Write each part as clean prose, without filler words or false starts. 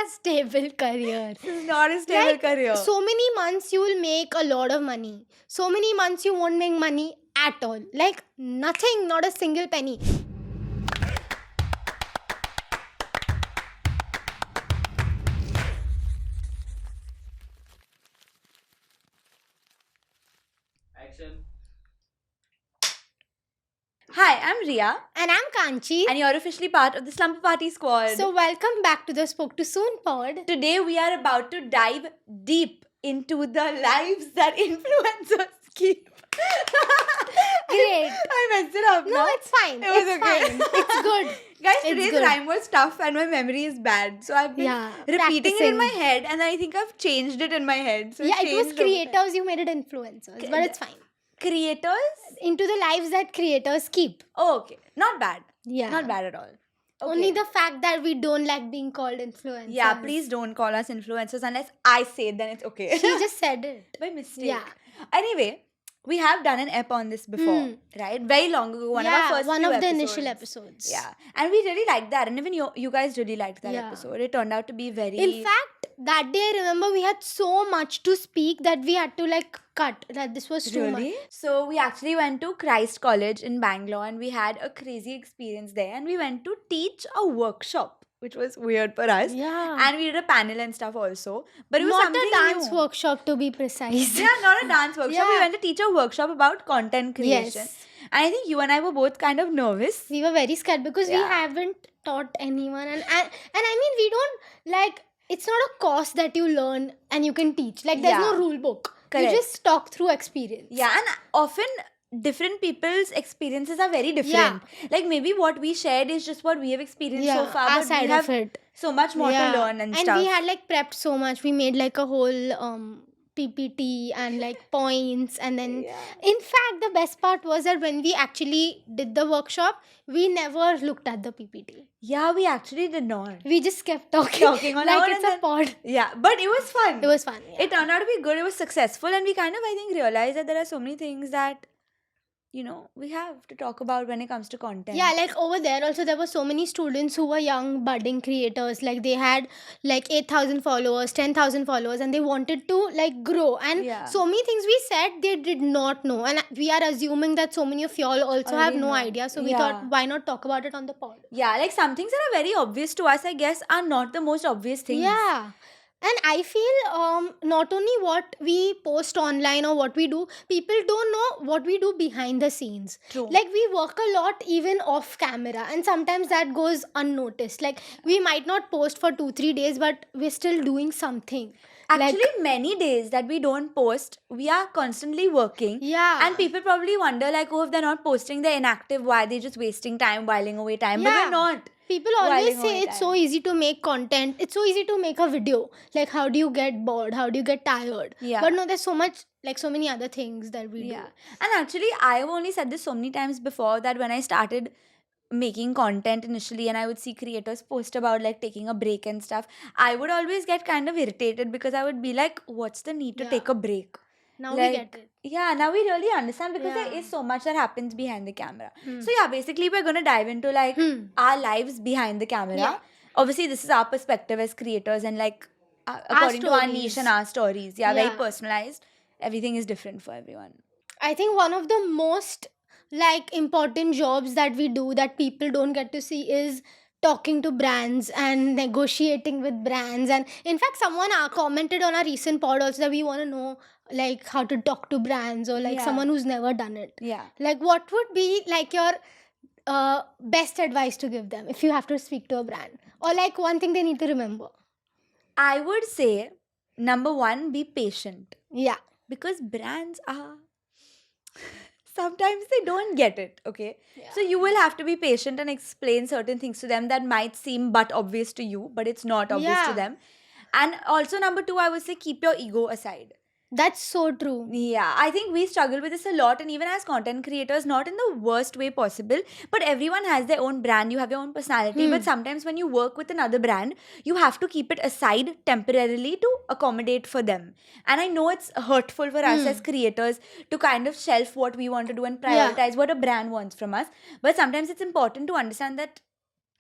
a stable career. This is not a stable Like, career. so many months you will make a lot of money. So many months you won't make money at all. Like nothing, not a single penny. Action. Hi, I'm Ria, And I'm Kanchi. and you're officially part of the Slumber Party Squad. So welcome back to the Spoke to Soon pod. Today we are about to dive deep into the lives that influencers keep. Great. I messed it up. No, now. it's fine. It was It's okay. fine. It's good. Guys, It's today's good. rhyme was tough and my memory is bad. So I've been Yeah, repeating it in my practicing. head and I think I've changed it in my head. So Yeah, it was changed over time. creators, you made it influencers. But it's fine. Creators? Into the lives that creators keep. Oh, okay. Not bad. Yeah. Not bad at all. Okay. Only the fact that we don't like being called influencers. Yeah, please don't call us influencers unless I say it, then it's okay. She just said it. By mistake. Yeah. Anyway, we have done an ep on this before, right? Very long ago. One of our first one few of the episodes. initial episodes. Yeah. And we really liked that. And even you guys really liked that Yeah. episode. It turned out to be very... In fact, that day I remember we had so much to speak that we had to like cut. That this was too much. Really? So we actually went to Christ College in Bangalore and we had a crazy experience there. And we went to teach a workshop, which was weird for us. Yeah. And we did a panel and stuff also. But it was Not something a dance new. workshop to be precise. Yeah, not a dance workshop. We Yeah. went to teach a workshop about content creation. Yes. And I think you and I were both kind of nervous. We were very scared because we Yeah. haven't taught anyone and I mean we don't like it's not a course that you learn and you can teach. Like there's no Yeah. rule book. Correct. You just talk through experience. Yeah, and often different people's experiences are very different. Like maybe what we shared is just what we have experienced so far, our but side we have of it. so much more to learn and stuff. we had like prepped so much. We made like a whole PPT and like points and then in fact the best part was that when we actually did the workshop, we never looked at the PPT. Yeah, we actually did not. We just kept talking, Talking on our like own it's and a then- pod. Yeah, but it was fun. It was fun. Yeah. It turned out to be good. It was successful, and we kind of, I think, realized that there are so many things that, you know, we have to talk about when it comes to content. Yeah, like over there also there were so many students who were young budding creators. Like they had like 8,000 followers, 10,000 followers and they wanted to like grow. And Yeah. so many things we said they did not know. And we are assuming that so many of y'all also have Already no know. idea. So we Yeah. thought why not talk about it on the pod? Yeah, like some things that are very obvious to us, I guess, are not the most obvious things. Yeah. And I feel not only what we post online or what we do, people don't know what we do behind the scenes. True. Like we work a lot even off camera and sometimes that goes unnoticed. Like we might not post for 2-3 days but we're still doing something. Actually, many days that we don't post, we are constantly working. Yeah. And people probably wonder, like, oh, if they're not posting, they're inactive. Why are they just wasting time, whiling away time? But Yeah. we're not. People always whiling say away it's so time. easy to make content. It's so easy to make a video. Like how do you get bored? How do you get tired? Yeah. But no, there's so much, like so many other things that we Yeah. do. And actually, I've only said this so many times before that when I started making content initially and I would see creators post about like taking a break and stuff, I would always get kind of irritated because I would be like, what's the need to Yeah. take a break? Now Like, we get it. Yeah, now we really understand because there Yeah. is so much that happens behind the camera. Hmm. So yeah, basically we're gonna dive into like Hmm. our lives behind the camera. Yeah. Obviously, this is our perspective as creators and like according to our stories. niche and our stories. Yeah, very Yeah. personalized. Everything is different for everyone. I think one of the most like important jobs that we do that people don't get to see is talking to brands and negotiating with brands. And in fact someone commented on our recent pod also that we want to know like how to talk to brands or like Yeah. someone who's never done it. Yeah. Like what would be like your best advice to give them if you have to speak to a brand or like one thing they need to remember? I would say number one, be patient. Yeah. Because brands are sometimes they don't get it, okay? Yeah. So you will have to be patient and explain certain things to them that might seem but obvious to you, but it's not obvious to Yeah. them. And also number two, I would say keep your ego aside. That's so true. Yeah, I think we struggle with this a lot, and even as content creators, not in the worst way possible, but everyone has their own brand, you have your own personality, but sometimes when you work with another brand, you have to keep it aside temporarily to accommodate for them. And I know it's hurtful for us as creators to kind of shelf what we want to do and Yeah. prioritize what a brand wants from us, but sometimes it's important to understand that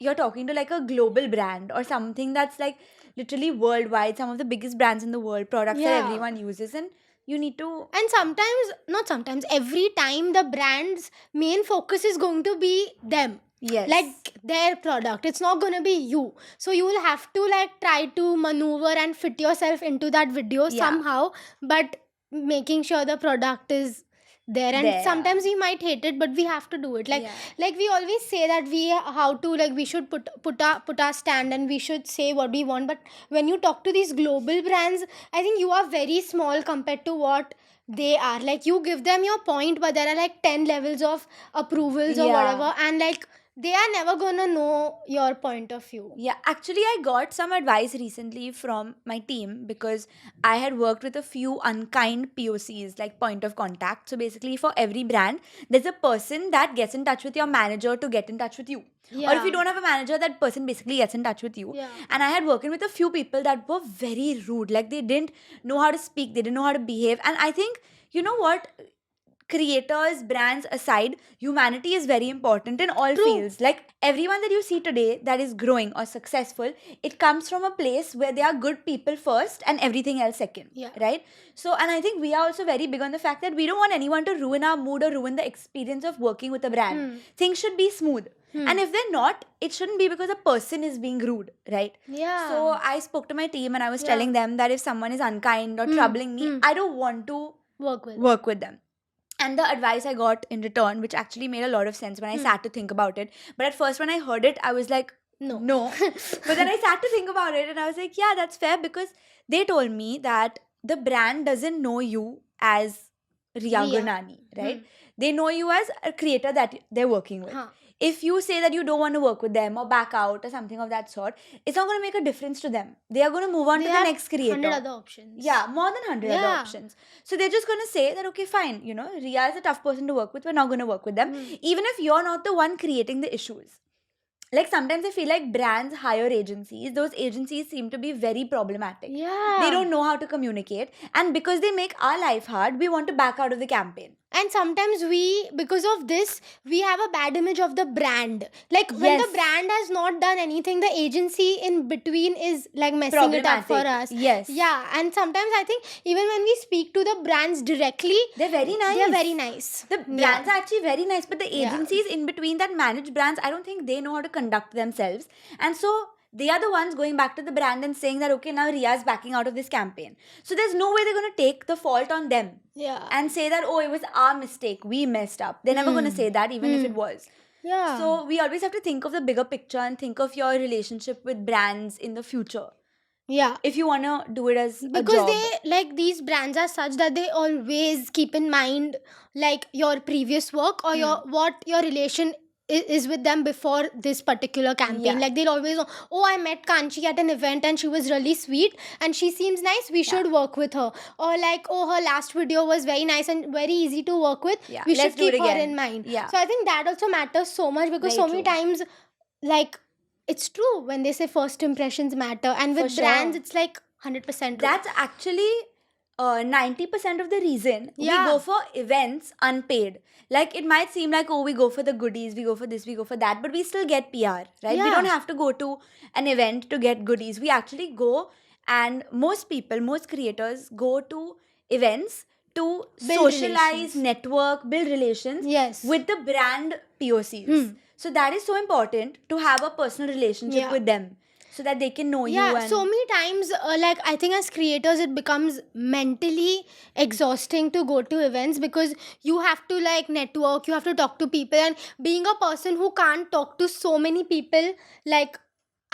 you're talking to like a global brand or something that's like literally worldwide, some of the biggest brands in the world, products that Yeah. everyone uses, and you need to. And sometimes, not sometimes, every time the brand's main focus is going to be them. Yes. Like their product. It's not gonna be you. So you will have to like try to maneuver and fit yourself into that video Yeah. somehow, but making sure the product is there. And There. sometimes we might hate it, but we have to do it. Like Yeah. like we always say that we should put our stand and we should say what we want. But when you talk to these global brands, I think you are very small compared to what they are. Like you give them your point, but there are like 10 levels of approvals or Yeah. whatever, and like they are never gonna know your point of view. Yeah, actually, I got some advice recently from my team because I had worked with a few unkind POCs, like point of contact. So basically, for every brand, there's a person that gets in touch with your manager to get in touch with you. Or if you don't have a manager, that person basically gets in touch with you. Yeah. And I had worked with a few people that were very rude. Like they didn't know how to speak, they didn't know how to behave. And I think, you know what? Creators, brands aside, humanity is very important in all True. fields. Like everyone that you see today that is growing or successful, it comes from a place where they are good people first and everything else second. Yeah. Right? So, and I think we are also very big on the fact that we don't want anyone to ruin our mood or ruin the experience of working with a brand. Things should be smooth. And if they're not, it shouldn't be because a person is being rude, right? Yeah. So I spoke to my team and I was Yeah. telling them that if someone is unkind or troubling me, I don't want to work with them. And the advice I got in return, which actually made a lot of sense when I sat to think about it. But at first, when I heard it, I was like, No. But then I sat to think about it and I was like, yeah, that's fair, because they told me that the brand doesn't know you as Riya Riya. Gurnani, right? They know you as a creator that they're working with. Huh. If you say that you don't want to work with them or back out or something of that sort, it's not going to make a difference to them. They are going to move on They to the have next creator. 100 other options. Yeah, more than 100 other Yeah. options. So they're just going to say that, okay, fine, you know, Riya is a tough person to work with. We're not going to work with them. Even if you're not the one creating the issues. Like sometimes I feel like brands hire agencies. Those agencies seem to be very problematic. Yeah. They don't know how to communicate. And because they make our life hard, we want to back out of the campaign. And sometimes because of this, we have a bad image of the brand. Like when the Yes. brand has not done anything, the agency in between is like messing it up for Problematic. us. Yes. Yeah. And sometimes I think even when we speak to the brands directly, They're very nice. they're very nice. The brands are actually very nice, but the Yeah. agencies in between that manage brands, I don't think they know how to conduct themselves. And so they are the ones going back to the brand and saying that, okay, now Riya's backing out of this campaign. So there's no way they're going to take the fault on them Yeah. and say that, oh, it was our mistake, we messed up. They're never going to say that, even if it was. Yeah. So we always have to think of the bigger picture and think of your relationship with brands in the future. Yeah. If you want to do it as a Because job. they like these brands are such that they always keep in mind like your previous work or what your relation is with them before this particular campaign. Yeah. Like they'll always know, oh, I met Kanchi at an event and she was really sweet and she seems nice, we should work with her. Or like, oh, her last video was very nice and very easy to work with, Yeah, we let's should do it keep her again. in mind. Yeah. So I think that also matters so much because Very so many true. times like it's true when they say first impressions matter, and with For brands sure. it's like 100% true. That's actually 90% of the reason Yeah. we go for events unpaid. Like it might seem like, oh, we go for the goodies, we go for this, we go for that, but we still get PR, right? We Yeah. don't have to go to an event to get goodies. We actually go, and most people, most creators go to events to Build socialize, relations. network, build relations Yes. with the brand POCs. So that is so important to have a personal relationship Yeah. with them so that they can know you. Yeah, And so many times, like I think as creators, it becomes mentally exhausting to go to events because you have to like network, you have to talk to people, and being a person who can't talk to so many people, like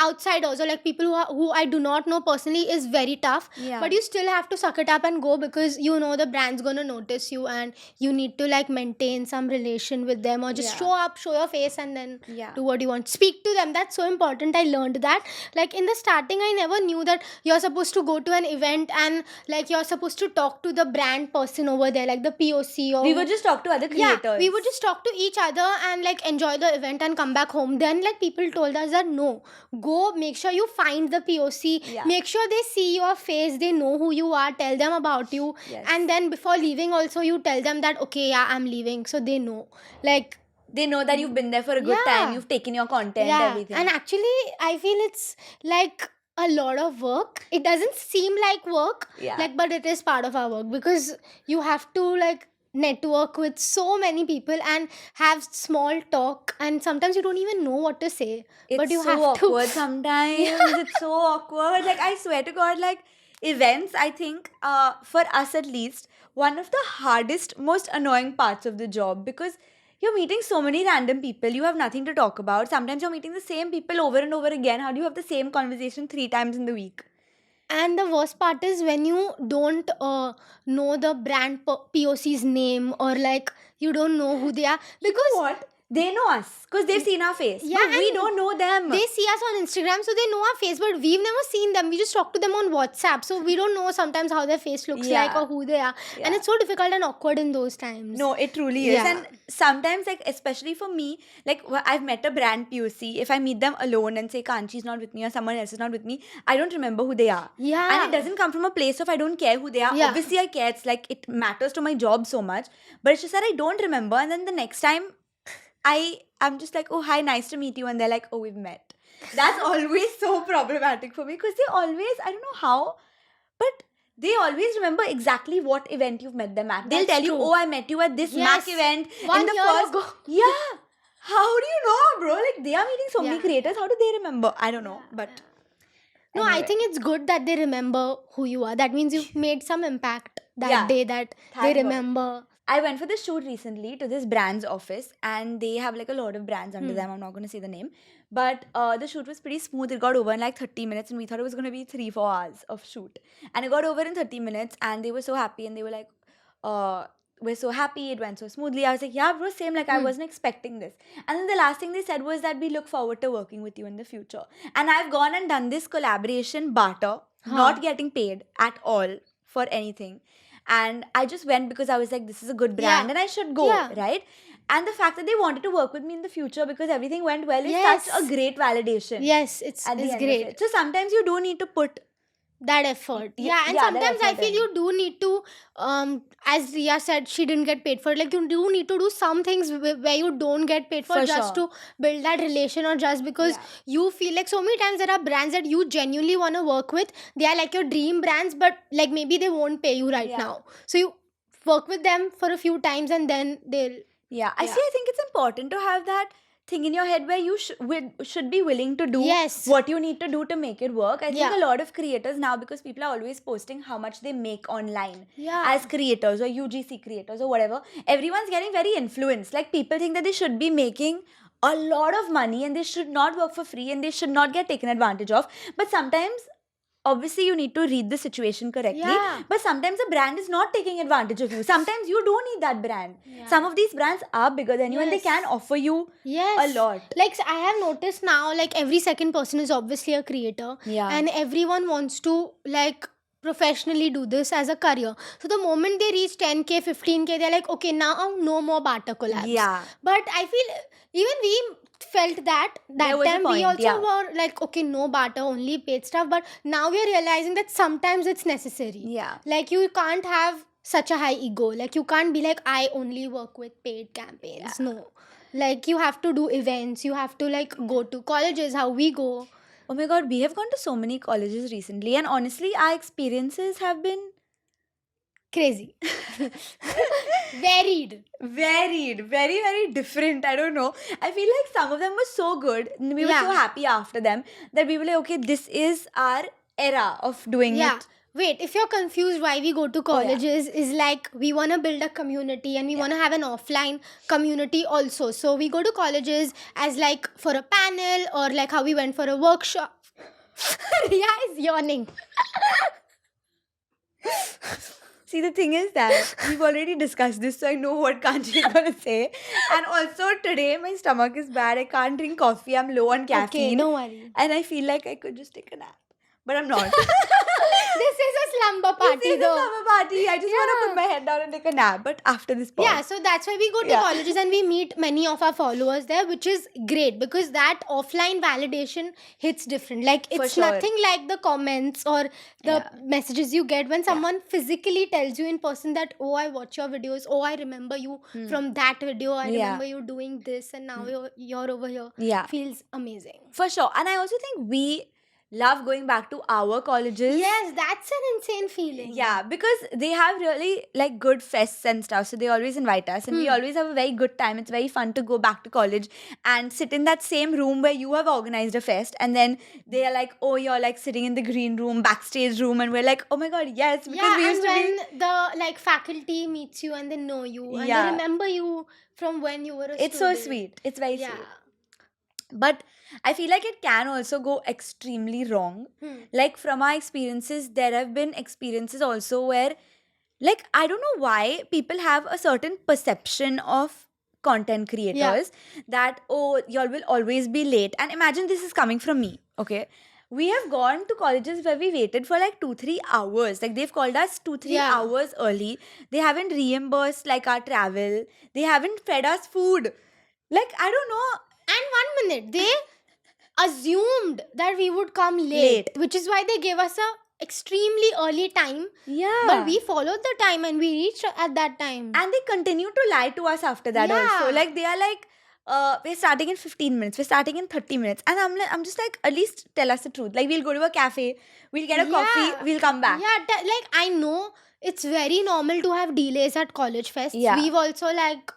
outsiders or like people who I do not know personally, is very tough. Yeah. But you still have to suck it up and go because you know the brand's gonna notice you and you need to like maintain some relation with them or just Yeah. show up, show your face, and then Yeah. do what you want. Speak to them. That's so important. I learned that. Like in the starting, I never knew that you're supposed to go to an event and like you're supposed to talk to the brand person over there, like the POC or we would just talk to other creators. yeah, we would just talk to each other and like enjoy the event and come back home. Then like people told us that no, go, make sure you find the POC, Yeah. make sure they see your face, they know who you are, tell them about you. Yes. And then before leaving also you tell them that okay, yeah, I'm leaving, so they know. Like They know that you've been there for a good time. Yeah. You've taken your content, Yeah, everything. and actually, I feel it's like a lot of work. It doesn't seem like work, Yeah. like, but it is part of our work because you have to like network with so many people and have small talk, and sometimes you don't even know what to say. It's but you so have awkward to. sometimes. It's so awkward. Like, I swear to God, like, events, I think, for us at least, one of the hardest, most annoying parts of the job, because you're meeting so many random people. You have nothing to talk about. Sometimes you're meeting the same people over and over again. How do you have the same conversation 3 times in the week? And the worst part is when you don't know the brand POC's name, or like you don't know who they are, because What? They know us because they've seen our face. Yeah, but we and don't know them. they see us on Instagram, so they know our face, but we've never seen them. We just talk to them on WhatsApp, so we don't know sometimes how their face looks like Yeah. or who they are. Yeah. And it's so difficult and awkward in those times. No, it truly is. Yeah. And sometimes, like, especially for me, like, I've met a brand POC. If I meet them alone and say Kanchi's not with me or someone else is not with me, I don't remember who they are. Yeah. And it doesn't come from a place of I don't care who they are. Yeah. Obviously, I care. It's like it matters to my job so much. But it's just that I don't remember. And then the next time, I'm just like, oh, hi, nice to meet you. And they're like, oh, we've met. That's always so problematic for me because they always, I don't know how, but they always remember exactly what event you've met them at. They'll That's tell you, true. oh, I met you at this Yes. Mac event 1 in the year first. ago. Yeah. How do you know, bro? Like, they are meeting so many Yeah. creators. How do they remember? I don't know. But No, I anyway. think it's good that they remember who you are. That means you've made some impact that Yeah. day, that Thank they God. remember. I went for this shoot recently to this brand's office, and they have like a lot of brands under them. I'm not going to say the name, but the shoot was pretty smooth. It got over in like 30 minutes, and we thought it was going to be 3-4 hours of shoot, and it got over in 30 minutes. And they were so happy, and they were like, "We're so happy. It went so smoothly." I was like, "Yeah, bro, same. Like, I wasn't expecting this." And then the last thing they said was that we look forward to working with you in the future. And I've gone and done this collaboration barter, not getting paid at all for anything. And I just went because I was like, this is a good brand and I should go, Yeah. right? And the fact that they wanted to work with me in the future because everything went well is Yes. such a great validation. Yes, it's at the end of great. it. So sometimes you do need to put That effort. Y- Yeah, and yeah, that sometimes I effort feel in. you do need to, as Ria said, she didn't get paid for it. Like, you do need to do some things where you don't get paid for, For just sure. to build that relation, or just because you feel like so many times there are brands that you genuinely want to work with. They are like your dream brands, but like maybe they won't pay you right Yeah. now. So you work with them for a few times and then they'll. Yeah, I Yeah. see. I think it's important to have that thing in your head where you should be willing to do Yes. what you need to do to make it work. I think Yeah. a lot of creators now, because people are always posting how much they make online Yeah. as creators or UGC creators or whatever, everyone's getting very influenced. Like, people think that they should be making a lot of money and they should not work for free and they should not get taken advantage of. But sometimes, obviously, you need to read the situation correctly. Yeah. But sometimes a brand is not taking advantage of you. Sometimes you do need that brand. Yeah. Some of these brands are bigger than you and they Yes. can offer you Yes. a lot. Like, I have noticed now, like, every second person is obviously a creator. Yeah. And everyone wants to, like, professionally do this as a career. So the moment they reach 10K, 15K, they're like, okay, now no more barter collabs. Yeah. But I feel even we felt that There was a time we point, also yeah. were like, okay, no barter, only paid stuff. But now we are realizing that sometimes it's necessary. Yeah. Like, you can't have such a high ego. Like, you can't be like, I only work with paid campaigns. No. Like, you have to do events. You have to, like, go to colleges, how we go. Oh my God, we have gone to so many colleges recently, and honestly, our experiences have been Crazy. Varied. varied, very, very different. I don't know. I feel like some of them were so good. We were so Yeah. happy after them that we were like, okay, this is our era of doing Yeah. it. Wait, if you're confused why we go to colleges, is like we want to build a community and we want to have an offline community also. So we go to colleges as like for a panel, or like how we went for a workshop. Ria is yawning. See, the thing is that we've already discussed this, so I know what Kanchi is going to say. And also, today my stomach is bad. I can't drink coffee. I'm low on caffeine. Okay, no worry. And I feel like I could just take a nap. but I'm not. This is a slumber party This is a though. summer party. I just want to Yeah. put my head down and take a nap. But after this Yeah, pod. so that's why we go to Yeah. colleges and we meet many of our followers there, which is great because that offline validation hits different. Like, For it's sure. nothing like the comments or the Yeah. messages you get when someone physically tells you in person that, oh, I watch your videos, oh, I remember you from that video, I Yeah. remember you doing this, and now you're over here. Yeah. Feels amazing. For sure. And I also think we love going back to our colleges. Yes, that's an insane feeling. Yeah, because they have really like good fests and stuff. So they always invite us and we always have a very good time. It's very fun to go back to college and sit in that same room where you have organized a fest. And then they are like, oh, you're like sitting in the green room, backstage room. And we're like, oh my God, yes. Because Yeah, we used and to when be. the like faculty meets you and they know you and Yeah. they remember you from when you were a It's so student. sweet. It's very Yeah. sweet. But I feel like it can also go extremely wrong. Like from our experiences, there have been experiences also where, like, I don't know why people have a certain perception of content creators that, oh, y'all will always be late. And imagine this is coming from me, okay? We have gone to colleges where we waited for like 2-3 hours. Like they've called us 2-3 Yeah. hours early. They haven't reimbursed like our travel. They haven't fed us food. Like, I don't know. And 1 minute, they assumed that we would come late, which is why they gave us a extremely early time. Yeah. But we followed the time and we reached at that time. And they continue to lie to us after that also. Yeah. Like they are like, we're starting in 15 minutes, we're starting in 30 minutes. And I'm just like, at least tell us the truth. Like we'll go to a cafe, we'll get a coffee, we'll come back. Yeah, like I know it's very normal to have delays at college fests. Yeah. We've also like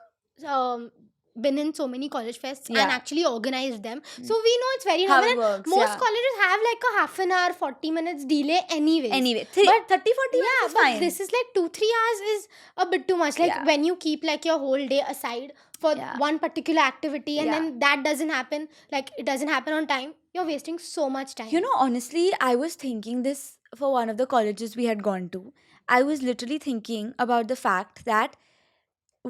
been in so many college fests and Yeah. actually organized them. So we know it's very How normal. it and works, most yeah. colleges have like a half an hour, 40 minutes delay anyways. Anyway, But 30, 40 minutes Yeah, is but fine. this is like 2-3 hours is a bit too much. Like Yeah. when you keep like your whole day aside for Yeah. one particular activity and Yeah. then that doesn't happen, like it doesn't happen on time, you're wasting so much time. You know, honestly, I was thinking this for one of the colleges we had gone to. I was literally thinking about the fact that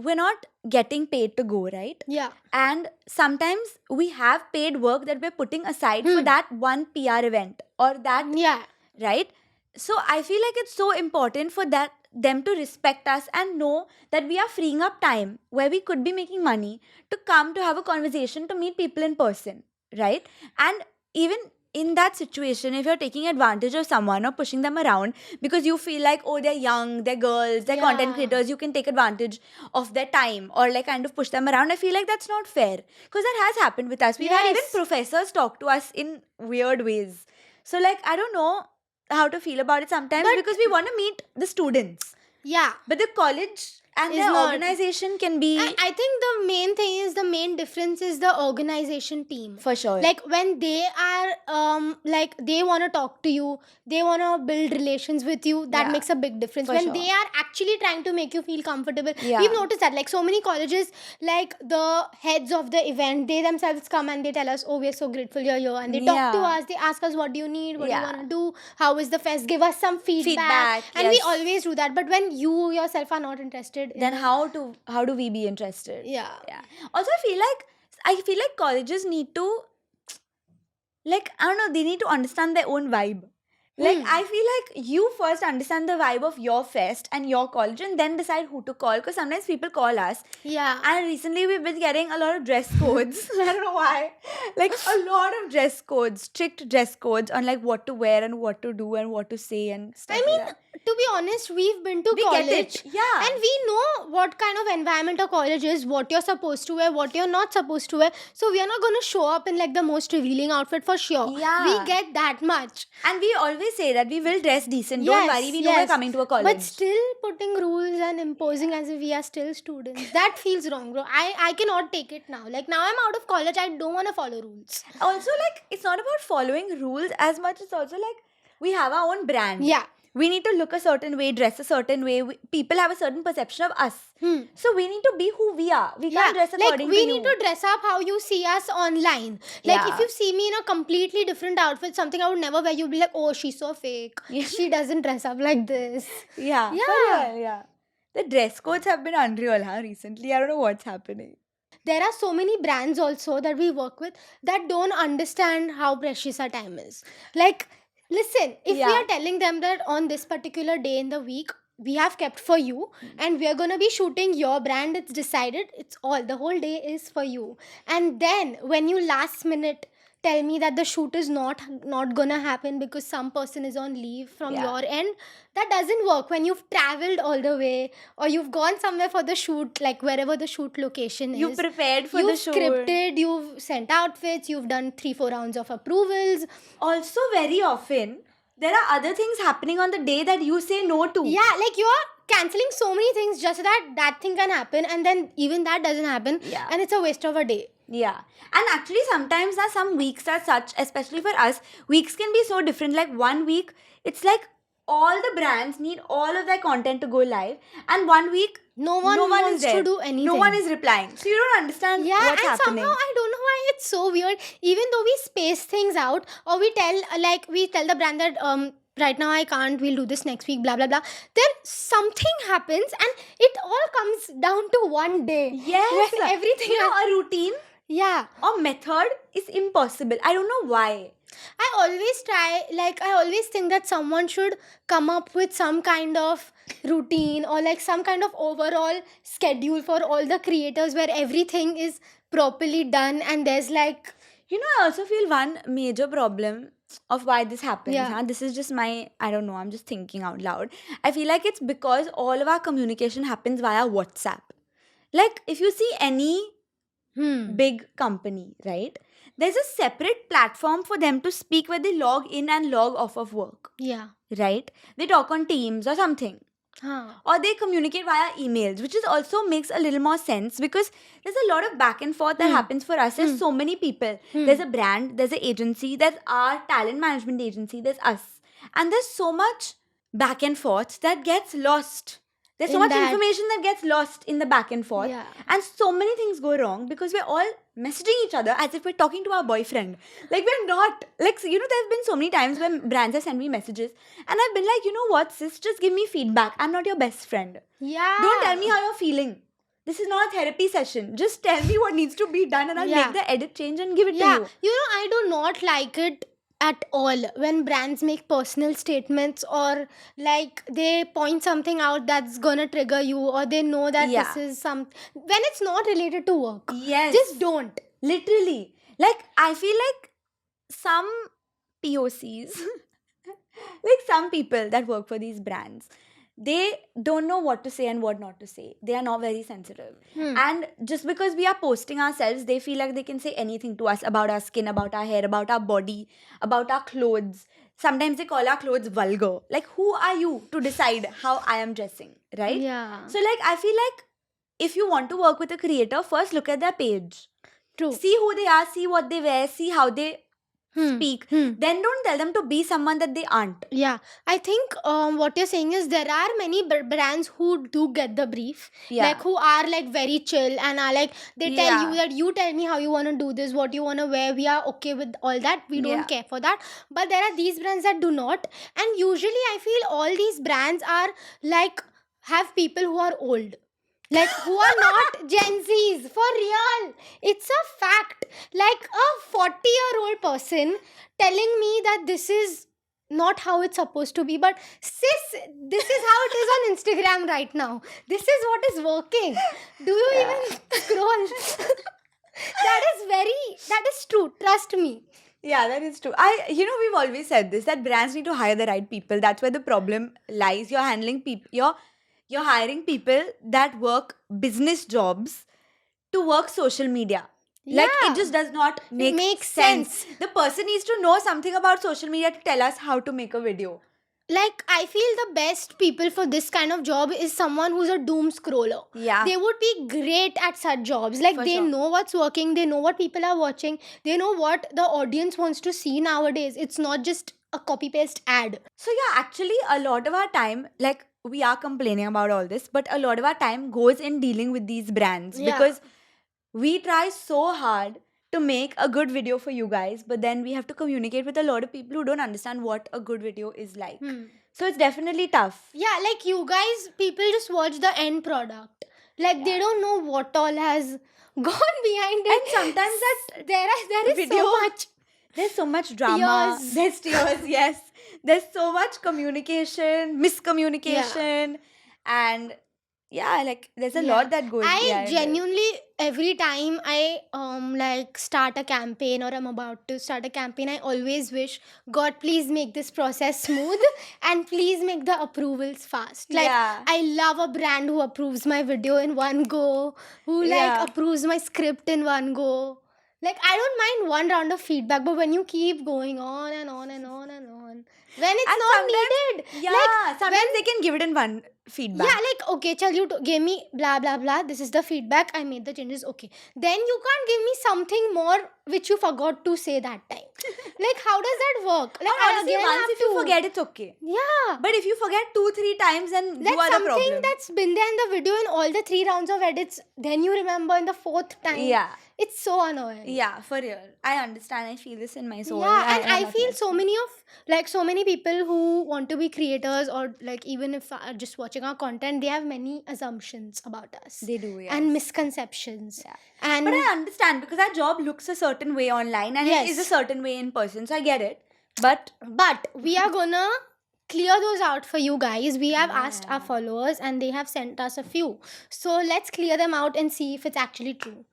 we're not getting paid to go, right? Yeah. And sometimes we have paid work that we're putting aside for that one PR event or that, Yeah. right? So I feel like it's so important for them to respect us and know that we are freeing up time where we could be making money to come to have a conversation, to meet people in person, right? And even in that situation, if you're taking advantage of someone or pushing them around because you feel like, oh, they're young, they're girls, they're content Yeah. creators, you can take advantage of their time or like kind of push them around, I feel like that's not fair. Because that has happened with us. We've had even Yes. professors talk to us in weird ways. So like, I don't know how to feel about it sometimes But- because we want to meet the students. Yeah. But the college and Is their not. organization can be... I think the main thing is the main difference is the organization team. For sure. Like when they are like they want to talk to you, they want to build relations with you, that Yeah. makes a big difference. For When sure. they are actually trying to make you feel comfortable, Yeah. we've noticed that like so many colleges, like the heads of the event, they themselves come and they tell us, oh, we're so grateful you're here, and they talk to Yeah. us, they ask us what do you need, what Yeah. do you want to do, how is the fest, give us some feedback. And we yes. always do that. But when you yourself are not interested in Then it- how do we be interested? yeah. Also, I feel like colleges need to, like, I don't know, they need to understand their own vibe. Like, I feel like you first understand the vibe of your fest and your college and then decide who to call. Because sometimes people call us. Yeah. And recently we've been getting a lot of dress codes. I don't know why. Like, a lot of dress codes, strict dress codes on like what to wear and what to do and what to say and stuff. I mean, like that. to be honest, we've been to We college. get it. Yeah. And we know what kind of environment a college is, what you're supposed to wear, what you're not supposed to wear. So we are not going to show up in like the most revealing outfit for sure. Yeah. We get that much. And we always say that we will dress decent. Don't Yes, worry, we know we're yes. coming to a college. But still putting rules and imposing as if we are still students. That feels wrong, bro. I cannot take it now. Like now I'm out of college. I don't want to follow rules. Also, like, it's not about following rules as much. It's also like we have our own brand. Yeah. We need to look a certain way, dress a certain way. People have a certain perception of us. So we need to be who we are. We can't dress according like we to need you. to dress up how you see us online. Like Yeah. if you see me in a completely different outfit, something I would never wear, you'll be like, oh, she's so fake. Yeah. She doesn't dress up like this. Yeah. Yeah. For real, yeah. The dress codes have been unreal, huh? Recently, I don't know what's happening. There are so many brands also that we work with that don't understand how precious our time is. Like Listen, if we Yeah. are telling them that on this particular day in the week, we have kept for you and we are going to be shooting your brand, it's decided, it's all, the whole day is for you. And then when you last minute tell me that the shoot is not gonna happen because some person is on leave from Yeah. your end, that doesn't work. When you've traveled all the way or you've gone somewhere for the shoot, like wherever the shoot location You is, prepared for you've the shoot. scripted, you've sent outfits, you've done 3-4 rounds of approvals. Also, very often, there are other things happening on the day that you say no to. Yeah, like you're canceling so many things just so that that thing can happen, and then even that doesn't happen, Yeah. and it's a waste of a day. Yeah. And actually, sometimes now some weeks are such, especially for us, weeks can be so different. Like 1 week, it's like all the brands need all of their content to go live, and 1 week, No one is wants there. to do anything. No one is replying. So you don't understand Yeah, what's and happening. somehow I don't know why it's so weird. Even though we space things out, or we tell the brand that right now I can't, we'll do this next week, blah blah blah. Then something happens, and it all comes down to one day. Yes. when everything. You know, a routine Yeah. or method is impossible. I don't know why. I always think that someone should come up with some kind of routine or like some kind of overall schedule for all the creators where everything is properly done and there's like, You know, I also feel one major problem of why this happens. Yeah. Huh? This is just I don't know, I'm just thinking out loud. I feel like it's because all of our communication happens via WhatsApp. Like, if you see any big company, right? There's a separate platform for them to speak where they log in and log off of work, yeah. right? They talk on Teams or something. Huh. Or they communicate via emails, which is also makes a little more sense because there's a lot of back and forth that happens for us. There's so many people. There's a brand, there's an agency, there's our talent management agency, there's us. And there's so much back and forth that gets lost. There's so In much that- information that gets lost in the back and forth. Yeah. And so many things go wrong because we're all messaging each other as if we're talking to our boyfriend. Like, we're not. Like, you know, there's been so many times when brands have sent me messages and I've been like, you know what, sis, just give me feedback. I'm not your best friend. Yeah. Don't tell me how you're feeling. This is not a therapy session. Just tell me what needs to be done and I'll Yeah. make the edit change and give it Yeah. to you. You know, I do not like it at all when brands make personal statements or like they point something out that's gonna trigger you or they know that Yeah. this is some when it's not related to work. Yes. Just don't. Literally. Like, I feel like some POCs, like some people that work for these brands, they don't know what to say and what not to say. They are not very sensitive. And just because we are posting ourselves, they feel like they can say anything to us about our skin, about our hair, about our body, about our clothes. Sometimes they call our clothes vulgar. Like, who are you to decide how I am dressing, right? Yeah. So, like, I feel like if you want to work with a creator, first look at their page. True. See who they are, see what they wear, see how they speak. Hmm. Then don't tell them to be someone that they aren't. Yeah, I think what you're saying is there are many brands who do get the brief, Yeah. like who are like very chill and are like they tell Yeah. you that you tell me how you want to do this, what you want to wear. We are okay with all that. We don't Yeah. care for that. But there are these brands that do not, and usually I feel all these brands are like have people who are old. Like who are not Gen Zs for real. It's a fact. Like a 40-year-old person telling me that this is not how it's supposed to be, but sis, this is how it is on Instagram right now. This is what is working. Do you even scroll? That is true. Trust me. Yeah, that is true. We've always said this, that brands need to hire the right people. That's where the problem lies. You're handling people, you're hiring people that work business jobs to work social media. Like, Yeah. it just does not make makes sense. The person needs to know something about social media to tell us how to make a video. Like, I feel the best people for this kind of job is someone who's a doom scroller. Yeah. They would be great at such jobs. Like, For they sure. know what's working, they know what people are watching, they know what the audience wants to see nowadays. It's not just a copy paste ad. So yeah, actually a lot of our time, like, we are complaining about all this, but a lot of our time goes in dealing with these brands Yeah. because we try so hard to make a good video for you guys, but then we have to communicate with a lot of people who don't understand what a good video is like. So it's definitely tough. Yeah, like you guys, people just watch the end product. Like, they don't know what all has gone behind it. And sometimes that there is video- so much. There's so much drama. Tears. There's tears, yes. there's so much communication, miscommunication, and yeah, like there's a Yeah. lot that goes I behind it. genuinely, every time I like start a campaign or I'm about to start a campaign, I always wish, God, please make this process smooth and please make the approvals fast. Like, Yeah. I love a brand who approves my video in one go, who like Yeah. approves my script in one go. Like, I don't mind one round of feedback, but when you keep going on and on and on and on, when it's And not sometimes- needed, Yeah, like sometimes when they can give it in one feedback. yeah, like, okay, chal, you gave me blah blah blah. This is the feedback. I made the changes. Okay. Then you can't give me something more which you forgot to say that time. Like, how does that work? Like, Or I honestly, again once have if you to. forget, it's okay. Yeah. But if you forget 2-3 times, then you That's are the something problem. that's been there in the video in all the 3 rounds of edits. Then you remember in the 4th time. Yeah. It's so annoying. Yeah, for real. I understand. I feel this in my soul. Yeah, and I love feel that. so many people who want to be creators, or like even if are just watching our content, they have many assumptions about us They do, yeah. and misconceptions. Yeah. And But I understand because our job looks a certain way online and it is a Yes. certain way in person. So I get it. But but we are gonna clear those out for you guys. We have asked our Yeah. followers and they have sent us a few. So let's clear them out and see if it's actually true.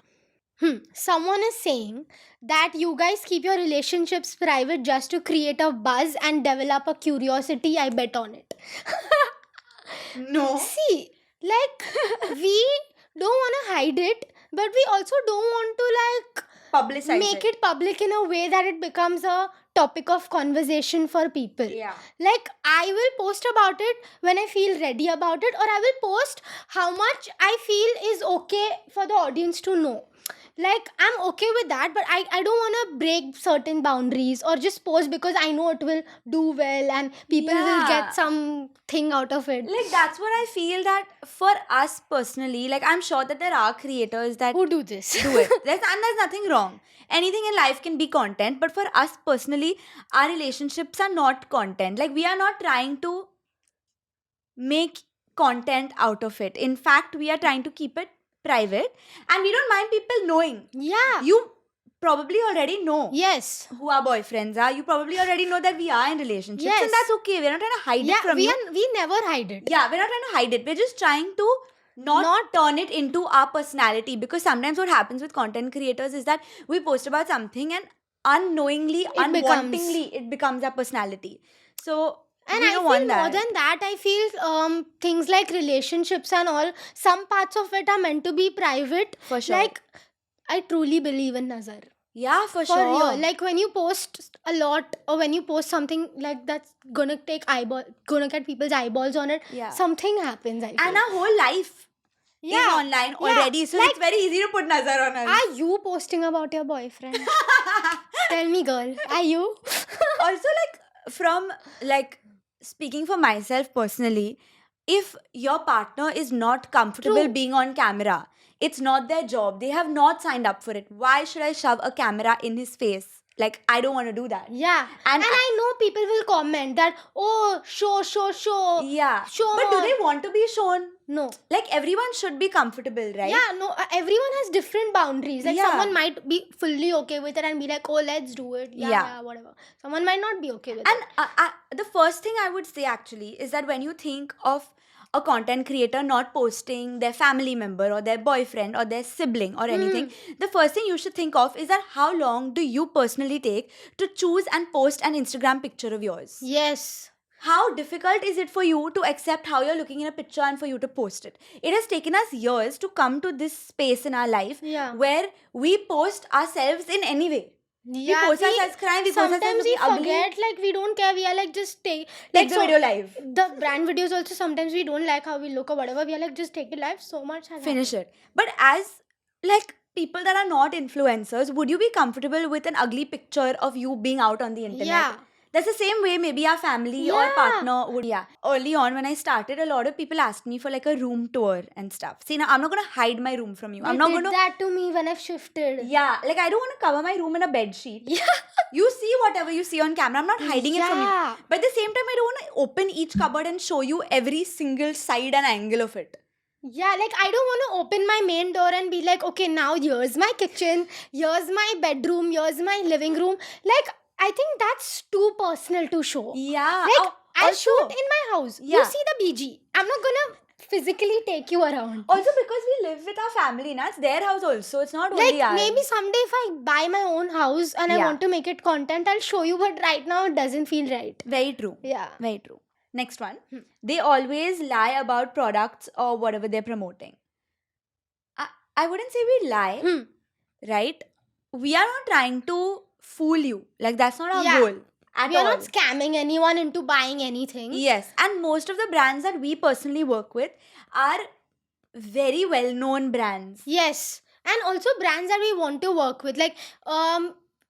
Someone is saying that you guys keep your relationships private just to create a buzz and develop a curiosity. I bet on it. no. See, like, we don't want to hide it, but we also don't want to like Publicize make it public in a way that it becomes a topic of conversation for people. Yeah. Like, I will post about it when I feel ready about it, or I will post how much I feel is okay for the audience to know. Like, I'm okay with that, but I don't want to break certain boundaries or just post because I know it will do well and people will Yeah. get something out of it. Like that's what I feel that for us personally, like I'm sure that there are creators that Who do this? do it. And there's nothing wrong. Anything in life can be content, but for us personally, our relationships are not content. Like we are not trying to make content out of it. In fact, we are trying to keep it private and we don't mind people knowing. Yeah. You probably already know Yes. who our boyfriends are. You probably already know that we are in relationships Yes. and that's okay. We're not trying to hide Yeah, it from you. we never hide it. Yeah, we're not trying to hide it. We're just trying to not turn it into our personality, because sometimes what happens with content creators is that we post about something and unknowingly, unwantingly, it becomes our personality. So And we I don't feel want more that. than that, I feel things like relationships and all, some parts of it are meant to be private. For sure. Like, I truly believe in Nazar. Yeah, for For sure. real. Like, when you post a lot or when you post something like that's gonna get people's eyeballs on it, Yeah. something happens, I feel. And our whole life is online already. So it's very easy to put nazar on us. Are you posting about your boyfriend? Tell me, girl. Are you? Also, like from like speaking for myself personally, if your partner is not comfortable True. being on camera, it's not their job. They have not signed up for it. Why should I shove a camera in his face? Like, I don't want to do that. Yeah. And And I know people will comment that, oh, show. Yeah. Show But do more. they want to be shown? No. Like, everyone should be comfortable, right? Yeah, no, everyone has different boundaries. Like, Yeah. someone might be fully okay with it and be like, oh, let's do it. Yeah, whatever. Someone might not be okay with And it. the first thing I would say actually is that when you think of a content creator not posting their family member or their boyfriend or their sibling or anything, the first thing you should think of is that how long do you personally take to choose and post an Instagram picture of yours? Yes. How difficult is it for you to accept how you're looking in a picture and for you to post it? It has taken us years to come to this space in our life Yeah. where we post ourselves in any way. Yeah, we post ourselves crying, we post ourselves sometimes we looking ugly. forget, like, we don't care. We are like, just take Take the so- video live. The brand videos also, sometimes we don't like how we look or whatever. We are like, just take it live. So much has Finish it. But as like people that are not influencers, would you be comfortable with an ugly picture of you being out on the internet? Yeah. That's the same way maybe our family or Yeah. partner would. Yeah. Early on when I started, a lot of people asked me for like a room tour and stuff. See, now I'm not going to hide my room from you. I'm You not did going to. that to me when I've shifted. Yeah. Like I don't want to cover my room in a bed sheet. Yeah. You see whatever you see on camera. I'm not hiding it from you. Yeah. But at the same time, I don't want to open each cupboard and show you every single side and angle of it. Yeah, like, I don't want to open my main door and be like, okay, now here's my kitchen, here's my bedroom, here's my living room. Like, I think that's too personal to show. Yeah. Like, I'll also, shoot in my house. You Yeah. see the BG. I'm not gonna physically take you around. Also because we live with our family, na, it's their house also. It's not only Like, ours. maybe someday if I buy my own house and I Yeah. want to make it content, I'll show you, but right now it doesn't feel right. Very true. Yeah. Very true. Next one. They always lie about products or whatever they're promoting. I wouldn't say we lie, right? We are not trying to fool you. Like, that's not our Yeah. goal at We are all. not scamming anyone into buying anything. Yes. And most of the brands that we personally work with are very well-known brands. Yes. And also brands that we want to work with. Like,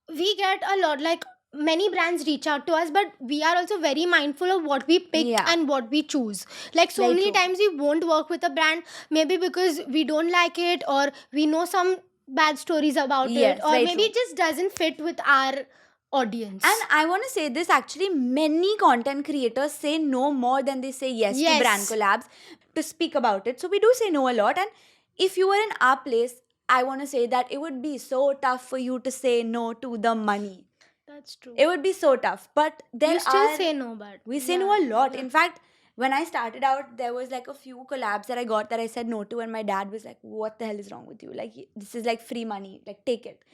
we get a lot, like, many brands reach out to us, but we are also very mindful of what we pick Yeah. and what we choose. Like, so Very many true. times we won't work with a brand, maybe because we don't like it, or we know some bad stories about Yes, it, or very maybe true. it just doesn't fit with our audience. And I want to say this, actually, many content creators say no more than they say yes, Yes. to brand collabs to speak about it. So we do say no a lot. And if you were in our place, I want to say that it would be so tough for you to say no to the money. That's true. It would be so tough. But there You still are, say no, but we say no a lot. In fact, when I started out, there was like a few collabs that I got that I said no to, and my dad was like, "What the hell is wrong with you? Like, this is like free money. Like, take it."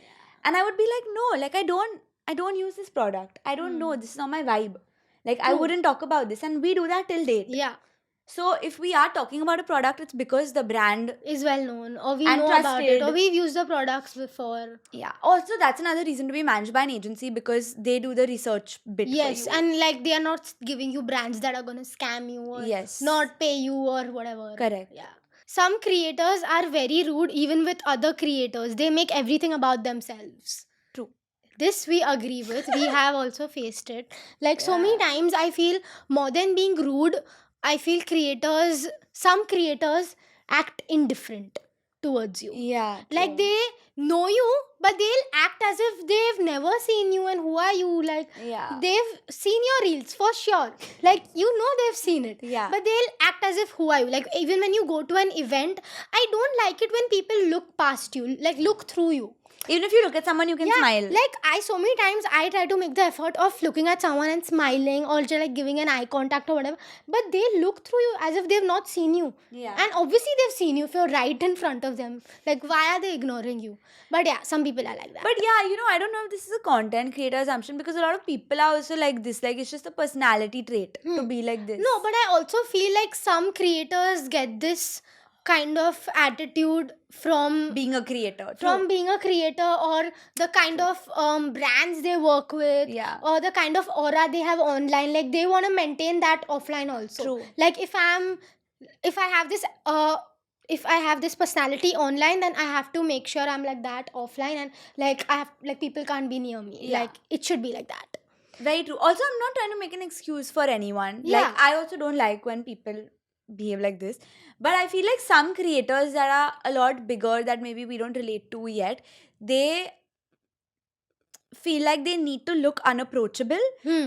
And I would be like, "No, like I don't use this product. I don't know. This is not my vibe. Like, I True. wouldn't talk about this." And we do that till date. Yeah, So if we are talking about a product, it's because the brand. is well known, or we And know about it, or trusted. we've used the products before. Yeah. Also, that's another reason to be managed by an agency, because they do the research bit Yes, for you. and like they are not giving you brands that are gonna scam you or Yes. not pay you or whatever. Correct. Yeah. Some creators are very rude even with other creators. They make everything about themselves. True. This we agree with. We have also faced it. Like, so many Yeah. times I feel more than being rude, I feel some creators act indifferent towards you. Yeah. Like, true. they know you, but they'll act as if they've never seen you, and who are you? Like, Yeah. they've seen your reels for sure. Like, you know they've seen it. Yeah. But they'll act as if who are you? Like, even when you go to an event, I don't like it when people look past you, like look through you. Even if you look at someone, you can smile. Like, so many times I try to make the effort of looking at someone and smiling, or just like giving an eye contact or whatever, but they look through you as if they've not seen you. Yeah. And obviously they've seen you if you're right in front of them. Like, why are they ignoring you? But yeah, some people are like that. But yeah, I don't know if this is a content creator assumption, because a lot of people are also like this. Like, it's just a personality trait to be like this. No, but I also feel like some creators get this kind of attitude from Being a creator. being a creator, or the kind of brands they work with, Yeah. or the kind of aura they have online. Like, they want to maintain that offline also. True. Like, if I have this personality online, then I have to make sure I'm like that offline, and like people can't be near me. Yeah. Like, it should be like that. Very true. Also, I'm not trying to make an excuse for anyone. Yeah. Like, I also don't like when people behave like this. But I feel like some creators that are a lot bigger, that maybe we don't relate to yet, they feel like they need to look unapproachable.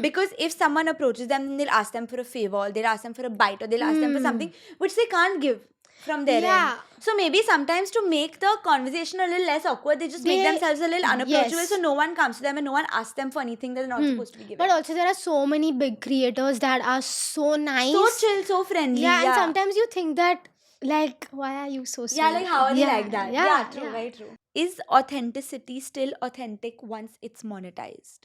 Because if someone approaches them, then they'll ask them for a favor, or they'll ask them for a bite, or they'll ask them for something which they can't give from their Yeah. end. So maybe sometimes, to make the conversation a little less awkward, they just make They- themselves a little unapproachable, Yes. so no one comes to them and no one asks them for anything that they're not supposed to be given. But also, there are so many big creators that are so nice. So chill, so friendly. Yeah, and sometimes you think that, like, why are you so sweet? Yeah, like, how are they like that? Yeah, true, yeah. very true. Is authenticity still authentic once it's monetized?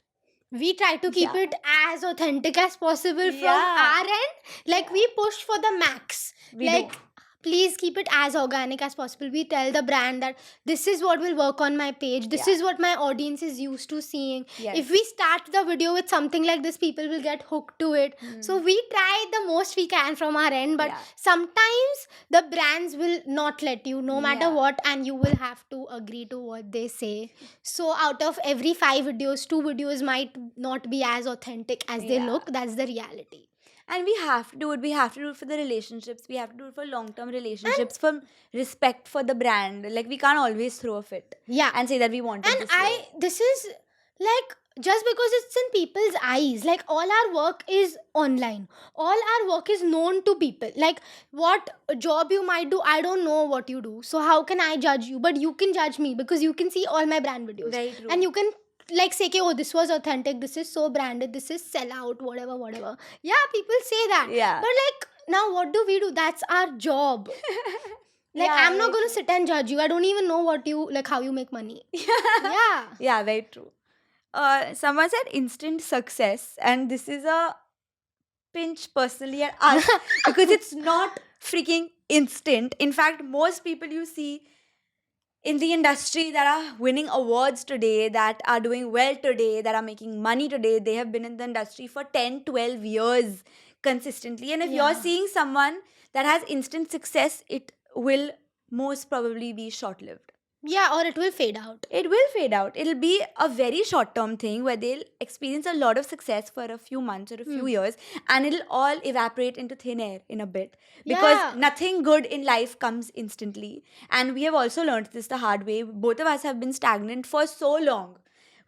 We try to keep Yeah. it as authentic as possible from Yeah. our end. Like, we push for the max. We Like, do. please keep it as organic as possible. We tell the brand that this is what will work on my page. This Yeah. is what my audience is used to seeing. Yes. If we start the video with something like this, people will get hooked to it. So we try the most we can from our end, but Yeah. sometimes the brands will not let you, no matter Yeah. what, and you will have to agree to what they say. So out of every 5 videos, 2 videos might not be as authentic as they Yeah. look. That's the reality. And we have to do it. We have to do it for the relationships. We have to do it for long-term relationships, for respect for the brand. Like, we can't always throw a fit Yeah. and say that we want it And this way. this is like, just because it's in people's eyes, like, all our work is online, all our work is known to people. Like, what job you might do, I don't know what you do, so how can I judge you? But you can judge me because you can see all my brand videos. Very true. And you can like say कि, oh, this was authentic, this is so branded, this is sell out, whatever. Yeah, people say that. Yeah. But like now what do we do? That's our job. Like Yeah, I'm not very gonna sit and judge you. I don't even know what you like, how you make money. Yeah. Yeah, very true. Someone said instant success, and this is a pinch personally at us because it's not freaking instant. In fact, most people you see in the industry that are winning awards today, that are doing well today, that are making money today, they have been in the industry for 10, 12 years consistently. And if you're Yeah. seeing someone that has instant success, it will most probably be short lived. Yeah, or it will fade out. It will fade out. It'll be a very short term thing where they'll experience a lot of success for a few months or a few years, and it'll all evaporate into thin air in a bit because Yeah. nothing good in life comes instantly. And we have also learned this the hard way. Both of us have been stagnant for so long.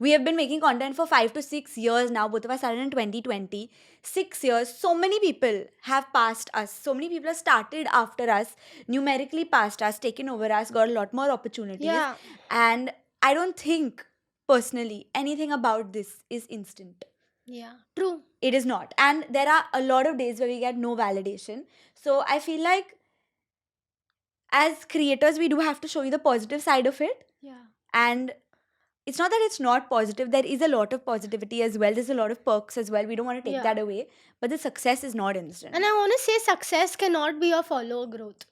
We have been making content for 5 to 6 years now. Both of us started in 2020. 6 years. So many people have passed us. So many people have started after us, numerically passed us, taken over us, got a lot more opportunities. Yeah. And I don't think personally anything about this is instant. Yeah. True. It is not. And there are a lot of days where we get no validation. So I feel like as creators, we do have to show you the positive side of it. Yeah. And it's not that it's not positive. There is a lot of positivity as well. There's a lot of perks as well. We don't want to take Yeah. that away. But the success is not instant. And I want to say success cannot be your follower growth,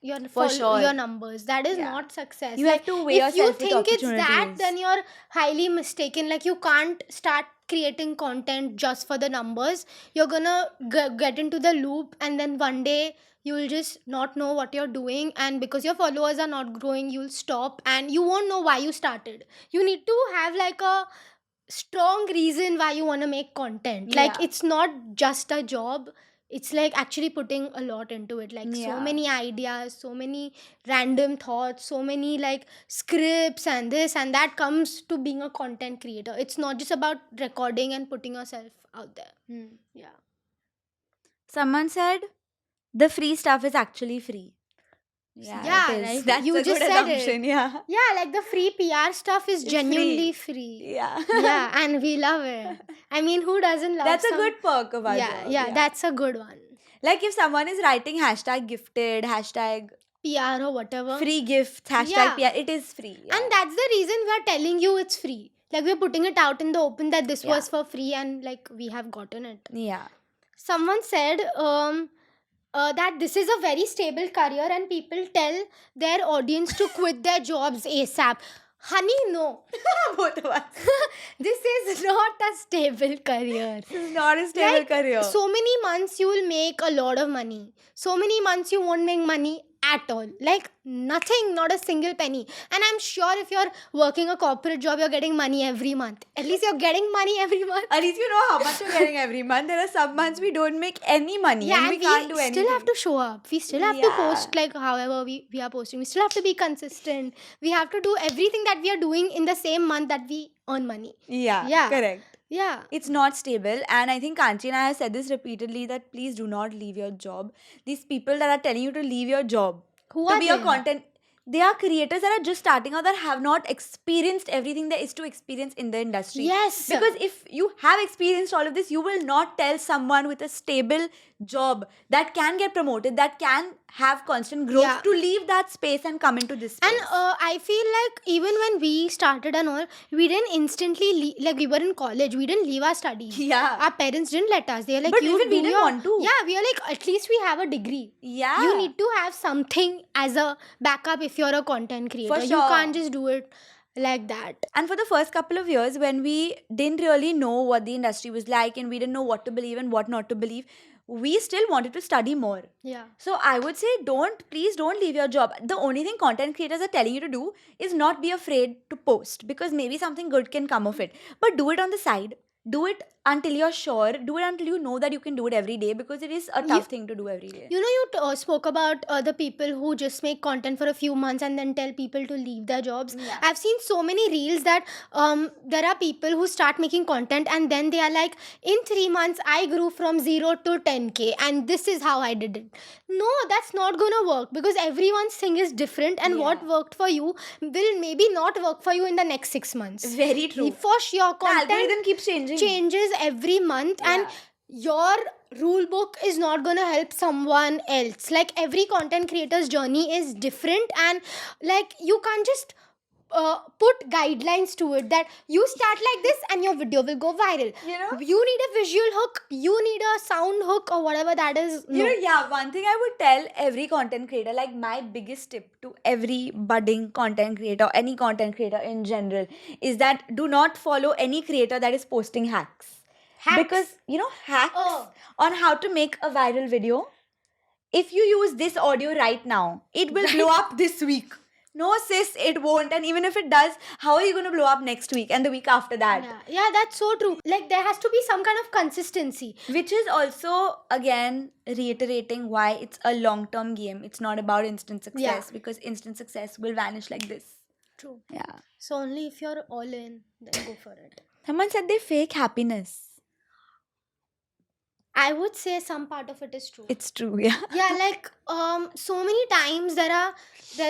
sure. your numbers. That is Yeah. not success. You Like, have to weigh if you yourself with think it's that, opportunities. then you're highly mistaken. Like you can't start creating content just for the numbers. You're gonna get into the loop, and then one day you will just not know what you're doing, and because your followers are not growing, you'll stop and you won't know why you started. You need to have like a strong reason why you want to make content. Like Yeah. it's not just a job, it's like actually putting a lot into it, like so Yeah. many ideas, so many random thoughts, so many like scripts and this and that comes to being a content creator. It's not just about recording and putting yourself out there. Yeah. Someone said the free stuff is actually free. Yeah, it is. right. That's You a just good said it. assumption. Yeah. Yeah, like the free PR stuff is It's genuinely free. Yeah. Yeah, and we love it. I mean, who doesn't love That's a some- good perk of our yeah, job. yeah, that's a good one. like if someone is writing hashtag gifted, hashtag PR or whatever. free gifts, hashtag Yeah. PR, it is free. Yeah. And that's the reason we are telling you it's free. Like we're putting it out in the open that this Yeah. was for free, and like we have gotten it. yeah. Someone said that this is a very stable career and people tell their audience to quit their jobs ASAP. Honey, no. Both of us. This is not a stable career. This is not a stable Like, career. So many months you will make a lot of money. So many months you won't make money at all. Like nothing, not a single penny. And I'm sure if you're working a corporate job, you're getting money every month. At least you're getting money every month. At least you know how much you're getting every month. There are some months we don't make any money Yeah, and we can't do anything. still have to show up. We still have to Yeah. post like however we are posting. We still have to be consistent. We have to do everything that we are doing in the same month that we earn money. Yeah, Yeah. correct. Yeah. It's not stable, and I think Kanchi and I have said this repeatedly that please do not leave your job. These people that are telling you to leave your job Who to are be they? a content, they are creators that are just starting out that have not experienced everything there is to experience in the industry. Yes. Because if you have experienced all of this, you will not tell someone with a stable job that can get promoted, that can have constant growth, Yeah. to leave that space and come into this space. And I feel like even when we started and all, we didn't instantly like we were in college, we didn't leave our studies. Yeah. Our parents didn't let us. They were like, But you even we do didn't your-" want to. Yeah, we are like, at least we have a degree. Yeah. You need to have something as a backup if you're a content creator. You sure. can't just do it like that. And for the first couple of years, when we didn't really know what the industry was like and we didn't know what to believe and what not to believe, we still wanted to study more. Yeah. So I would say please don't leave your job. The only thing content creators are telling you to do is not be afraid to post, because maybe something good can come of it. But do it on the side. do it until you're sure. Do it until you know that you can do it every day, because it is a tough thing to do every day. You know, you spoke about the people who just make content for a few months and then tell people to leave their jobs. Yeah. I've seen so many reels that there are people who start making content and then they are like, in 3 months, I grew from 0 to 10K and this is how I did it. No, that's not gonna work because everyone's thing is different and what Yeah. worked for you will maybe not work for you in the next 6 months. Very true. For sure, The content algorithm keeps changing. changes every month and your rule book is not gonna help someone else. Like every content creator's journey is different and like you can't just put guidelines to it that you start like this and your video will go viral. You know? You need a visual hook, you need a sound hook or whatever that is. You know, yeah, one thing I would tell every content creator, like my biggest tip to every budding content creator, or any content creator in general, is that do not follow any creator that is posting hacks. Hacks? Because, you know, hacks Oh. on how to make a viral video. If you use this audio right now, it will blow up this week. No, sis, it won't. And even if it does, how are you going to blow up next week and the week after that? Yeah, that's so true. Like there has to be some kind of consistency. Which is also, again, reiterating why it's a long-term game. It's not about instant success, because instant success will vanish like this. True. Yeah. So only if you're all in, then go for it. Someone said they fake happiness. I would say some part of it is true. It's true, yeah. Yeah, like so many times there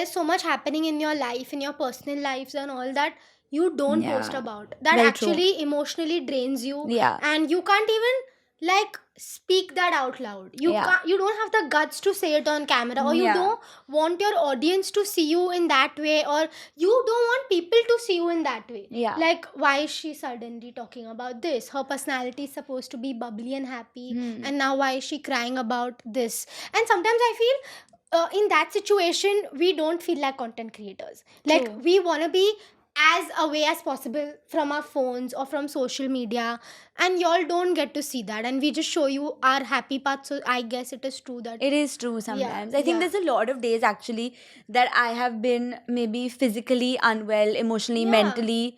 is so much happening in your life, in your personal lives and all that you don't post Yeah. about. That Very true. actually emotionally drains you. Yeah. And you can't even like speak that out loud. You Yeah. can't, you don't have the guts to say it on camera, or you Yeah. don't want your audience to see you in that way, or you don't want people to see you in that way. Yeah. Like, why is she suddenly talking about this? Her personality is supposed to be bubbly and happy, and now why is she crying about this? And sometimes I feel in that situation we don't feel like content creators. Like True. we want to be as away as possible from our phones or from social media, and y'all don't get to see that, and we just show you our happy part. So I guess it is true that It is true sometimes. I think yeah. there's a lot of days actually that I have been maybe physically unwell, emotionally, Yeah. mentally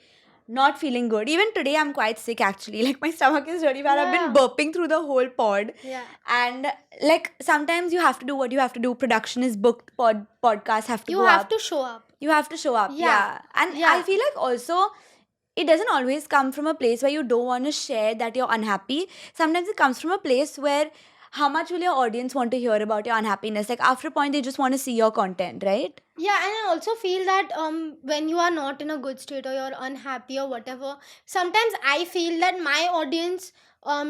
not feeling good. Even today I'm quite sick actually. Like my stomach is really bad. I've been Yeah. burping through the whole pod. Yeah. And like sometimes you have to do what you have to do. Production is booked, podcasts have to You go have up. to show up. You have to show up. Yeah. Yeah. And Yeah. I feel like also it doesn't always come from a place where you don't want to share that you're unhappy. Sometimes it comes from a place where how much will your audience want to hear about your unhappiness? Like after a point, they just want to see your content, right? Yeah, and I also feel that when you are not in a good state or you're unhappy or whatever, sometimes I feel that my audience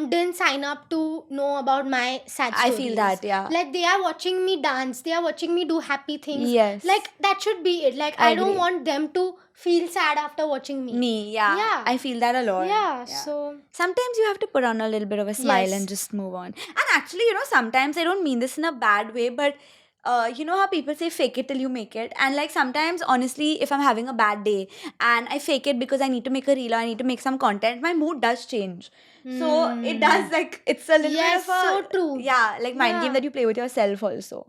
didn't sign up to know about my sad I stories. feel that, yeah. Like they are watching me dance, they are watching me do happy things. Yes. Like that should be it. Like I I don't agree. want them to feel sad after watching me. Me, yeah. Yeah. I feel that a lot. Yeah, so Sometimes you have to put on a little bit of a smile Yes. and just move on. And actually, you know, sometimes I don't mean this in a bad way, but you know how people say fake it till you make it? And like sometimes, honestly, if I'm having a bad day and I fake it because I need to make a reel or I need to make some content, my mood does change. So it does like, it's a little Yes, bit of a. so true. Yeah, like mind Yeah. game that you play with yourself also.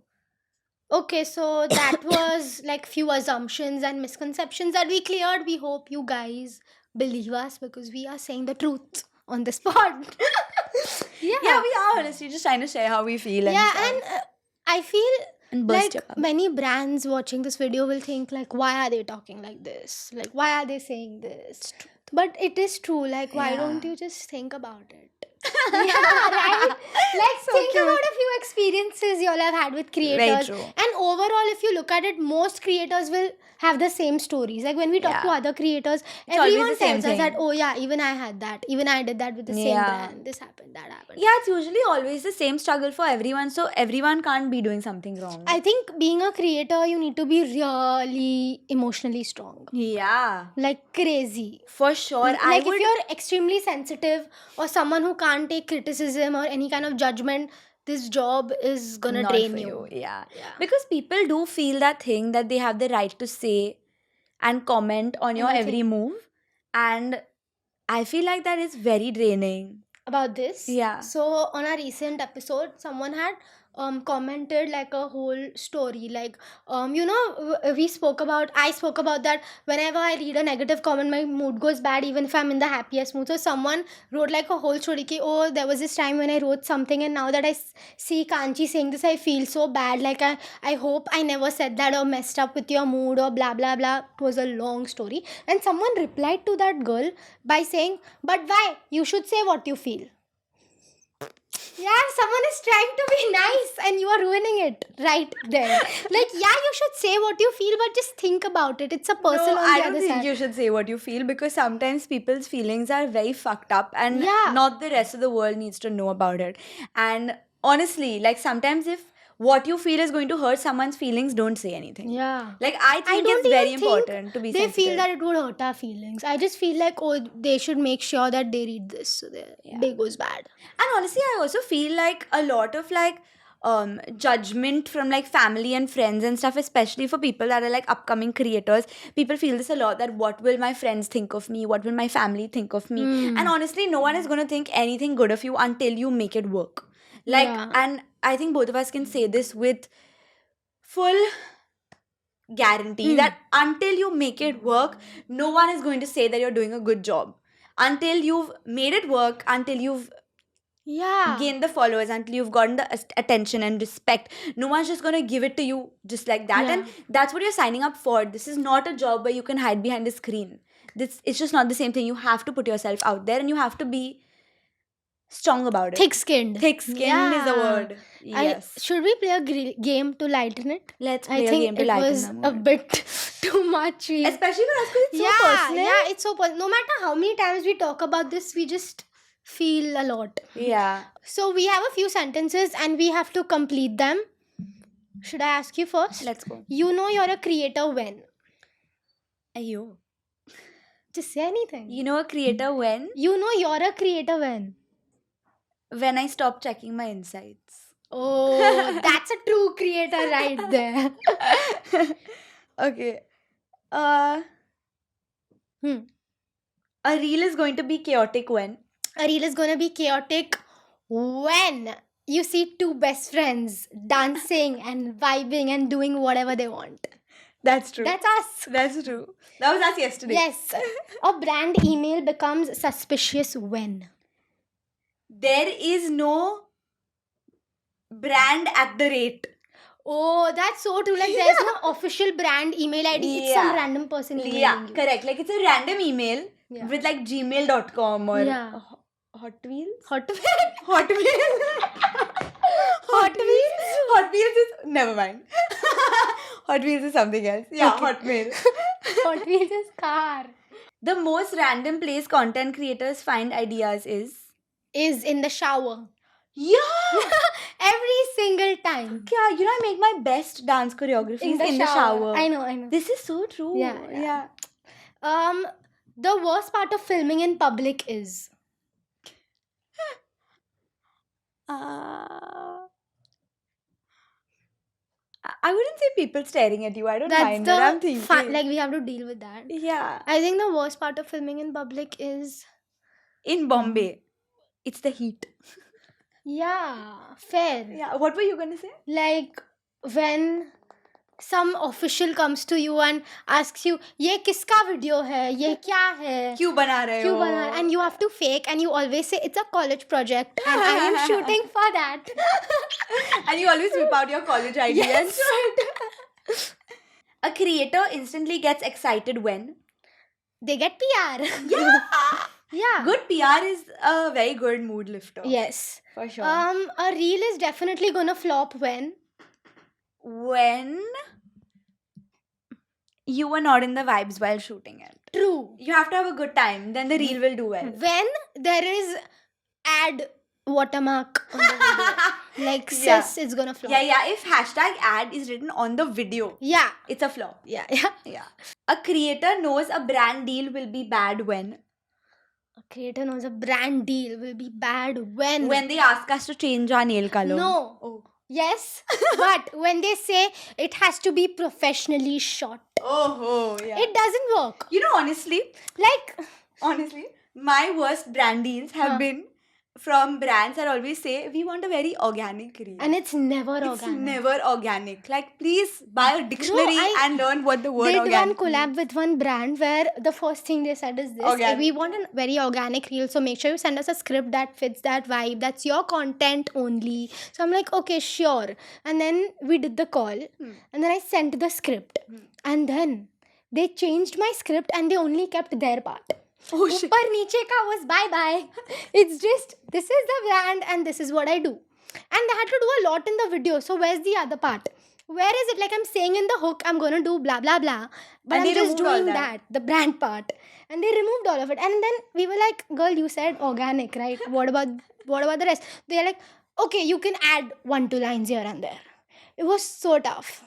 okay, so that was like few assumptions and misconceptions that we cleared. We hope you guys believe us because we are saying the truth on the spot. Yeah, we are honestly just trying to share how we feel. And Yeah, stuff. and I feel And burst like your bubble. many brands watching this video will think like, why are they talking like this? Like, why are they saying this? But it is true. Like, why don't Yeah. you just think about it? Yeah, right. Like, So think cute. about a few experiences you all have had with Very creators. true. And overall, if you look at it, most creators will have the same stories. Like when we talk to Yeah. other creators, It's always everyone the same tells us that, thing. oh yeah, even I had that. Even I did that with the same Yeah. brand. This happened, that happened. Yeah, it's usually always the same struggle for everyone, so everyone can't be doing something wrong. I think being a creator, you need to be really emotionally strong. Yeah, Like crazy. for sure. I Like would. if you're extremely sensitive or someone who can't take criticism or any kind of judgment, this job is gonna not drain for you. Yeah. Yeah. Because people do feel that thing that they have the right to say and comment on your every Anything. move, and I feel like that is very draining. about this. Yeah. So on a recent episode, someone had commented like a whole story. Like I spoke about that whenever I read a negative comment, my mood goes bad even if I'm in the happiest mood. So someone wrote like a whole story ki, oh, there was this time when I wrote something, and now that see Kanchi saying this, I feel so bad. Like I hope I never said that or messed up with your mood or blah blah blah. It was a long story, and someone replied to that girl by saying, but why? You should say what you feel. Yeah, someone is trying to be nice and you are ruining it right there. Like, yeah, you should say what you feel, but just think about it. It's a person No, on I the don't other think side. you should say what you feel, because sometimes people's feelings are very fucked up and Yeah. not the rest of the world needs to know about it. And honestly, like sometimes if what you feel is going to hurt someone's feelings, don't say anything. Yeah. Like I think don't it's very even think important to be They sensitive. feel that it would hurt our feelings. I just feel like, oh, they should make sure that they read this so their day goes bad. And honestly, I also feel like a lot of like judgment from like family and friends and stuff, especially for people that are like upcoming creators. People feel this a lot, that what will my friends think of me, what will my family think of me. And honestly, no one is going to think anything good of you until you make it work. Like, Yeah. and I think both of us can say this with full guarantee that until you make it work, no one is going to say that you're doing a good job. Until you've made it work, until you've Yeah. gain the followers, until you've gotten the attention and respect, no one's just going to give it to you just like that. Yeah. And that's what you're signing up for. This is not a job where you can hide behind a screen. It's just not the same thing. You have to put yourself out there and you have to be strong about it. Thick-skinned. Thick-skinned is the word. Yes. Should we play a game to lighten it? Let's I play a think game to it lighten was the a mood. bit too much. Especially for us, because it's so personal. Yeah, it's so personal. No matter how many times we talk about this, we just feel a lot. Yeah. So we have a few sentences and we have to complete them. Should I ask you first? Let's go. You know you're a creator when? Ayo. Just say anything. You know a creator when? You know you're a creator when? When I stop checking my insights. Oh, that's a true creator right there. Okay. Hmm. A reel is going to be chaotic when? A reel is gonna be chaotic when you see two best friends dancing and vibing and doing whatever they want. That's true. That's us. That's true. That was us yesterday. Yes. A brand email becomes suspicious when? There is no brand at the rate. Oh, that's so true. Like, there's no official brand email ID. It's some Yeah. random person emailing Yeah, you. correct. Like it's a random email Yeah. with like gmail.com or Yeah. Hot Wheels? Hot Hot Wheels? Hot Wheels? Hot Wheels is... Never mind. Hot Wheels is something else. Yeah, Okay. Hot Wheels. Hot Wheels is car. The most random place content creators find ideas is... Is in the shower. Yeah! Every single time. Yeah, you know, I make my best dance choreographies in the shower. I know. This is so true. Yeah. The worst part of filming in public is... I wouldn't say people staring at you. I don't That's mind that. I'm the thinking. fun. Like, we have to deal with that. Yeah. I think the worst part of filming in public is... In Bombay, it's the heat. Yeah, fair. Yeah. What were you going to say? Like, when some official comes to you and asks you, ये किसका video है? ये क्या है? क्यों बना रहे क्यों हो? बना? And you have to fake and you always say it's a college project and I am shooting for that. And you always whip out your college ideas. Yes. A creator instantly gets excited when... They get PR. Yeah. Yeah. Good PR is a very good mood lifter. Yes. For sure. A reel is definitely gonna flop when... When you were not in the vibes while shooting it. True. You have to have a good time. Then the reel will do well. When there is ad watermark on the video. Like, Yeah. sis, it's gonna flop. Yeah. If hashtag ad is written on the video, Yeah. it's a flop. Yeah. Yeah. A creator knows a brand deal will be bad when A creator knows a brand deal will be bad when... when they ask us to change our nail color. No. Oh. Yes. But when they say it has to be professionally shot, Oh, yeah. it doesn't work. You know, honestly, Like... my worst brand deals have Huh. been from brands that always say we want a very organic reel. And it's never It's organic. never organic. Like, please buy a dictionary and learn what the word did organic one collab means. with one brand where the first thing they said is this: Organic. we want a very organic reel, so make sure you send us a script that fits that vibe, that's your content only. So I'm like, okay, sure. And then we did the call, and then I sent the script, and then they changed my script and they only kept their part. Oh shit. Upar niche ka was bye bye. It's just, this is the brand and this is what I do. And they had to do a lot in the video. So where's the other part? Where is it? Like, I'm saying in the hook, I'm gonna do blah blah blah, but And I'm they just removed all doing that. the brand part, and they removed all of it. And then we were like, "Girl, you said organic, right? What about the rest?" They're like, "Okay, you can add 1-2 lines here and there." It was so tough.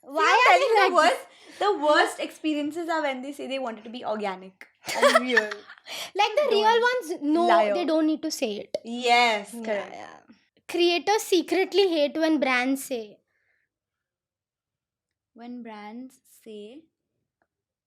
Why I'm are telling you you, like this? the worst experiences are when they say they want it to be organic and real. Like the real ones? No, Liar. they don't need to say it. Yes, Yeah, correct. yeah. Creators secretly hate when brands say, When brands say,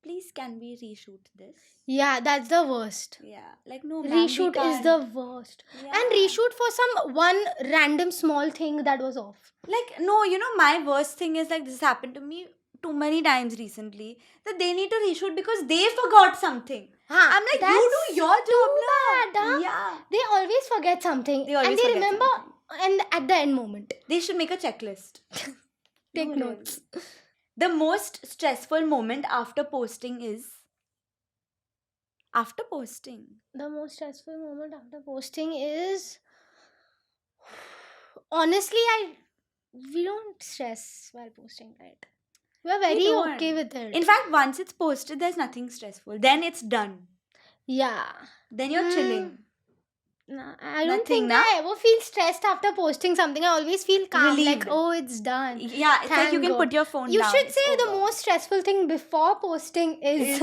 please can we reshoot this? yeah, that's the worst. Yeah, like no, ma'am, we Reshoot is can't. the worst. Yeah. And reshoot for some one random small thing that was off. Like, no, you know, my worst thing is like this happened to me too many times recently that they need to reshoot because they forgot something. I'm like, you do your job now. bad, huh? Yeah. They always forget something. They always and they forget remember something. and at the end moment. They should make a checklist. Take No, notes. really. The most stressful moment after posting is after posting. The most stressful moment after posting is, honestly, we don't stress while posting, right? We're very don't. okay with it. In fact, once it's posted, there's nothing stressful. Then it's done. Yeah. Then you're chilling. Nah, I don't Nothing, think na? I ever feel stressed after posting something. I always feel calm, like, Relieved. oh, it's done. Yeah, it's like you Thank can God. put your phone You down. should it's say the over. most stressful thing before posting is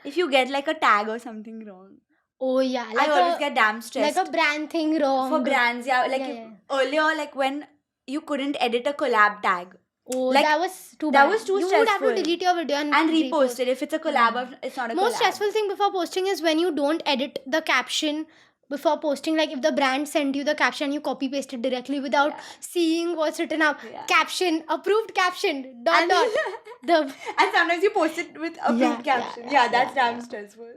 If you get like a tag or something wrong. oh yeah, I like always a get damn stressed. like a brand thing wrong. For brands, yeah. Like Yeah, earlier, like when you couldn't edit a collab tag Oh, like, that was too that bad. was too You would have stressful. to delete your video and repost it. If it's a collab, or it's not a Most collab. stressful thing before posting is when you don't edit the caption before posting. Like if the brand sent you the caption, you copy paste it directly without seeing what's written up. Yeah. Caption, approved caption, dot dot. The And sometimes you post it with approved caption. Yeah, that's damn stressful.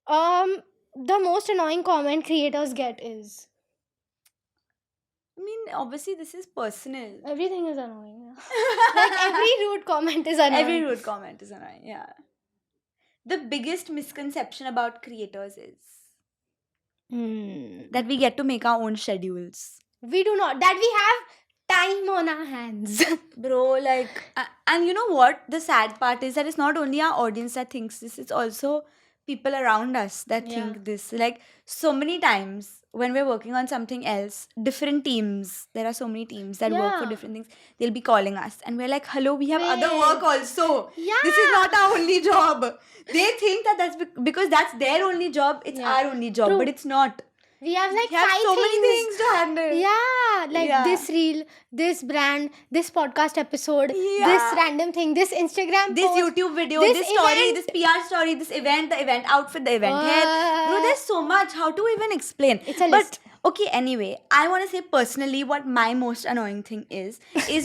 the most annoying comment creators get is, I mean, obviously, this is personal. everything is annoying. Like every rude comment is annoying. Every rude comment is annoying. Yeah. The biggest misconception about creators is that we get to make our own schedules. We do not. That we have time on our hands. Bro, like, and you know what? The sad part is that it's not only our audience that thinks this, it's also people around us that think this. Like, so many times when we're working on something else, different teams, there are so many teams that work for Yeah. different things, they'll be calling us and we're like, hello, we have other Wait. work also. This is not our only job. They think that that's because that's their only job, it's our only job, True. but it's not. We have like We have 5 so things. many things to handle. Yeah, like Yeah. this reel, this brand, this podcast episode, this Yeah. random thing, this Instagram This post, YouTube video, this this story, event. this PR story, this event, the event outfit, the event hair. Bro, there's so much. How to even explain? It's a But list. okay, anyway, I want to say personally what my most annoying thing is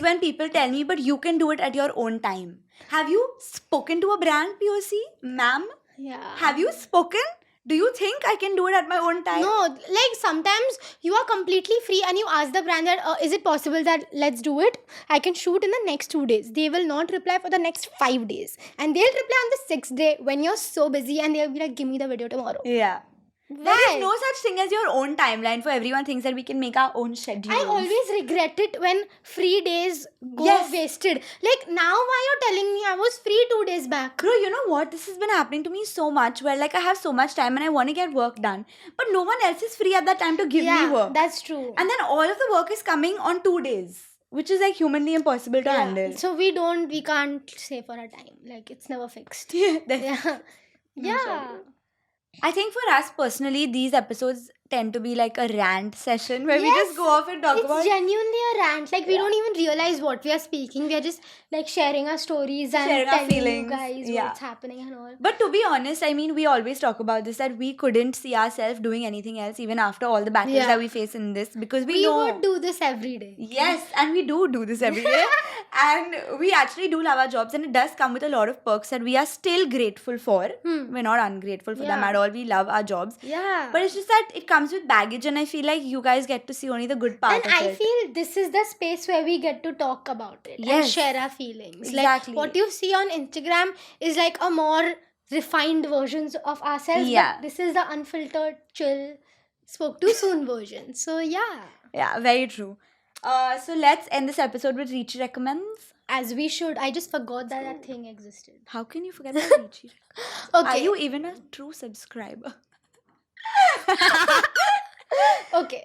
when people tell me, but you can do it at your own time. Have you spoken to a brand, POC? Ma'am? Yeah. Have you spoken? Do you think I can do it at my own time? No, like sometimes you are completely free and you ask the brand that, is it possible that let's do it? I can shoot in the next 2 days. They will not reply for the next 5 days. And they'll reply on the 6th day when you're so busy and they'll be like, give me the video tomorrow. Yeah. Why? There is no such thing as your own timeline for everyone thinks that we can make our own schedule. I always regret it when free days go Yes. wasted. Like now why you're telling me I was free 2 days back? Bro, you know what? This has been happening to me so much where like I have so much time and I want to get work done. But no one else is free at that time to give me work. That's true. And then all of the work is coming on 2 days. Which is like humanly impossible to handle. So we can't say for a time. Like it's never fixed. Yeah. Yeah. Yeah. I think for us personally, these episodes tend to be like a rant session where we just Yes, go off and talk it's about. genuinely a rant. Like we Yeah. don't even realize what we are speaking. We are just like sharing our stories and Sharing our telling feelings, you guys yeah. what's happening and all. But to be honest, I mean, we always talk about this that we couldn't see ourselves doing anything else even after all the battles Yeah. that we face in this because we We know. would do this every day. Yes, and we do this every day. And we actually do love our jobs, and it does come with a lot of perks that we are still grateful for. We're not ungrateful for them Yeah. at all. We love our jobs. Yeah. But it's just that it comes with baggage, and I feel like you guys get to see only the good part And of I it. feel this is the space where we get to talk about it and Yes. share our feelings. Exactly. Like what you see on Instagram is like a more refined versions of ourselves. Yeah. But this is the unfiltered, chill, spoke too soon version. So yeah. Yeah, very true. So let's end this episode with Richi recommends. As we should. I just forgot that that thing existed. How can you forget about Richi? Okay. Are you even a true subscriber? Okay.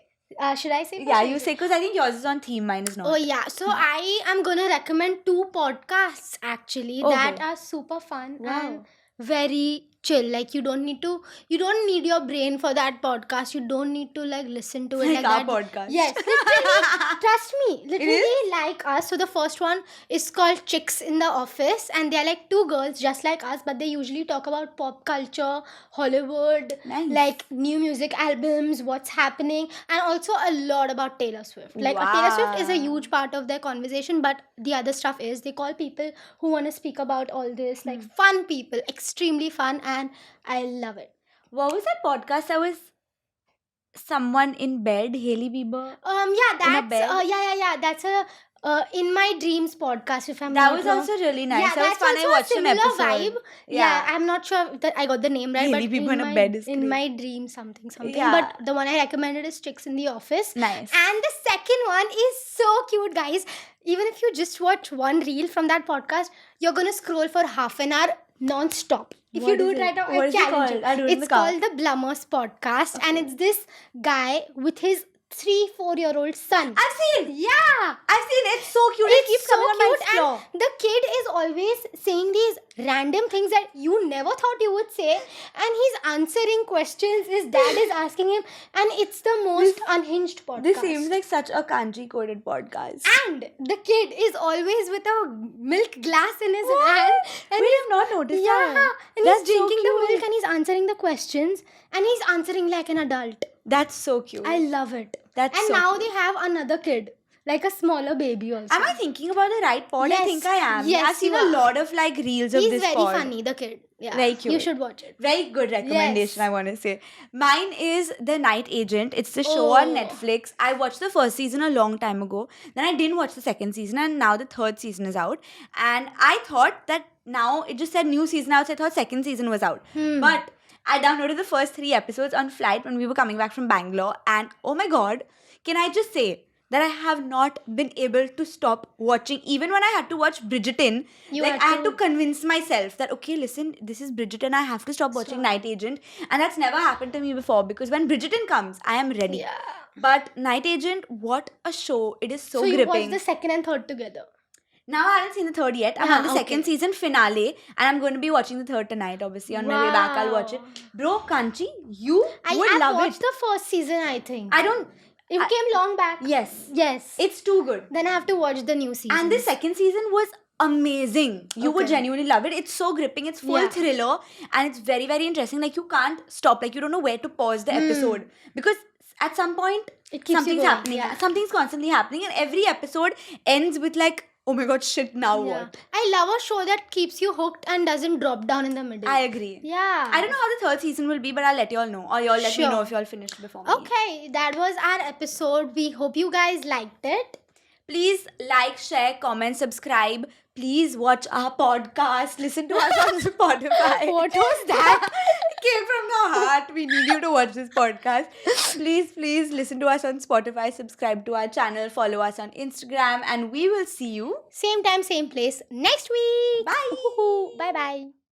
Should I say first? Yeah, you say because I think yours is on theme, mine is not. Oh yeah, so I am gonna recommend 2 podcasts actually Oh, that go. are super fun Wow. and very chill. Like you don't need your brain for that podcast. You don't need to like listen to it Like like our that. podcast. Yes, literally, trust me, literally is? like us. So the first one is called Chicks in the Office, and they're like 2 girls just like us, but they usually talk about pop culture, Hollywood, Nice. like new music albums, what's happening, and also a lot about Taylor Swift. Like Taylor Swift is a Wow. huge part of their conversation, but the other stuff is they call people who want to speak about all this, like fun people, extremely fun, and I love it. What was that podcast that was someone in bed, Hailey Bieber? Yeah, that's bed? yeah. That's a In My Dreams podcast. If I'm That not was wrong. also really nice. Yeah, that was that's fun. I also a watched an similar episode. vibe. Yeah, I'm not sure that I got the name right, Hailey but Bieber in a my, bed is in great. my dream something. Yeah. But the one I recommended is Chicks in the Office. Nice. And the second one is so cute, guys. Even if you just watch one reel from that podcast, you're gonna scroll for half an hour non-stop. If you What do is it right now, What I is it challenge called? you. I'll do it in It's the car. called the Blummers Podcast, and it's this guy with his 3-4-year-old son. I've seen. Yeah. I've seen. It's so cute. It It's keeps so coming on my cute, explore. and the kid is always saying these random things that you never thought you would say, and he's answering questions his dad is asking him, and it's the most unhinged podcast. This seems like such a kanji coded podcast. And the kid is always with a milk glass in his hand, and We have not noticed yeah, that. and That's he's so drinking the cute. milk and he's answering the questions, and he's answering like an adult. That's so cute. I love it. That's and so now cute. they have another kid, like a smaller baby also. Am I thinking about the right pod? I Yes. think I am. Yes, I've seen you a are. lot of like reels of He's this very pod. funny, the kid. Yeah. Very You cute. should watch it. Very good recommendation, Yes. I want to say. Mine is The Night Agent. It's the show on Oh. Netflix. I watched the first season a long time ago. Then I didn't watch the second season, and now the third season is out. And I thought that now it just said new season out, so I thought second season was out. But I downloaded the first 3 episodes on flight when we were coming back from Bangalore, and oh my god, can I just say that I have not been able to stop watching. Even when I had to watch Bridgerton, You like had I had to- to convince myself that okay, listen, this is Bridgerton, I have to stop watching Stop. Night Agent, and that's never happened to me before because when Bridgerton comes, I am ready. Yeah. But Night Agent, what a show! It is so So you gripping. watched the second and third together. Now I haven't seen the third yet. I'm Yeah, on the second okay. season finale, and I'm going to be watching the third tonight. Obviously, on my way back, I'll watch it. Wow. Bro, Kanchi, you would I've love watched it. the first season, I think. I don't. It I- came long back. Yes, Yes. it's too good. Then I have to watch the new season. And the second season was amazing. You would Okay. genuinely love it. It's so gripping. It's full Yeah. thriller, and it's very, very interesting. Like you can't stop. Like you don't know where to pause the episode because at some point It keeps you something's going, happening. yeah. Something's constantly happening, and every episode ends with like, oh my god, shit! Now Yeah. what? I love a show that keeps you hooked and doesn't drop down in the middle. I agree. Yeah. I don't know how the third season will be, but I'll let y'all know. Or y'all let me Sure. know if y'all finished before me. Okay, that was our episode. We hope you guys liked it. Please like, share, comment, subscribe. Please watch our podcast. Listen to us on Spotify. What was that? It came from the heart. We need you to watch this podcast. Please listen to us on Spotify. Subscribe to our channel. Follow us on Instagram. And we will see you. Same time, same place next week. Bye. Bye bye.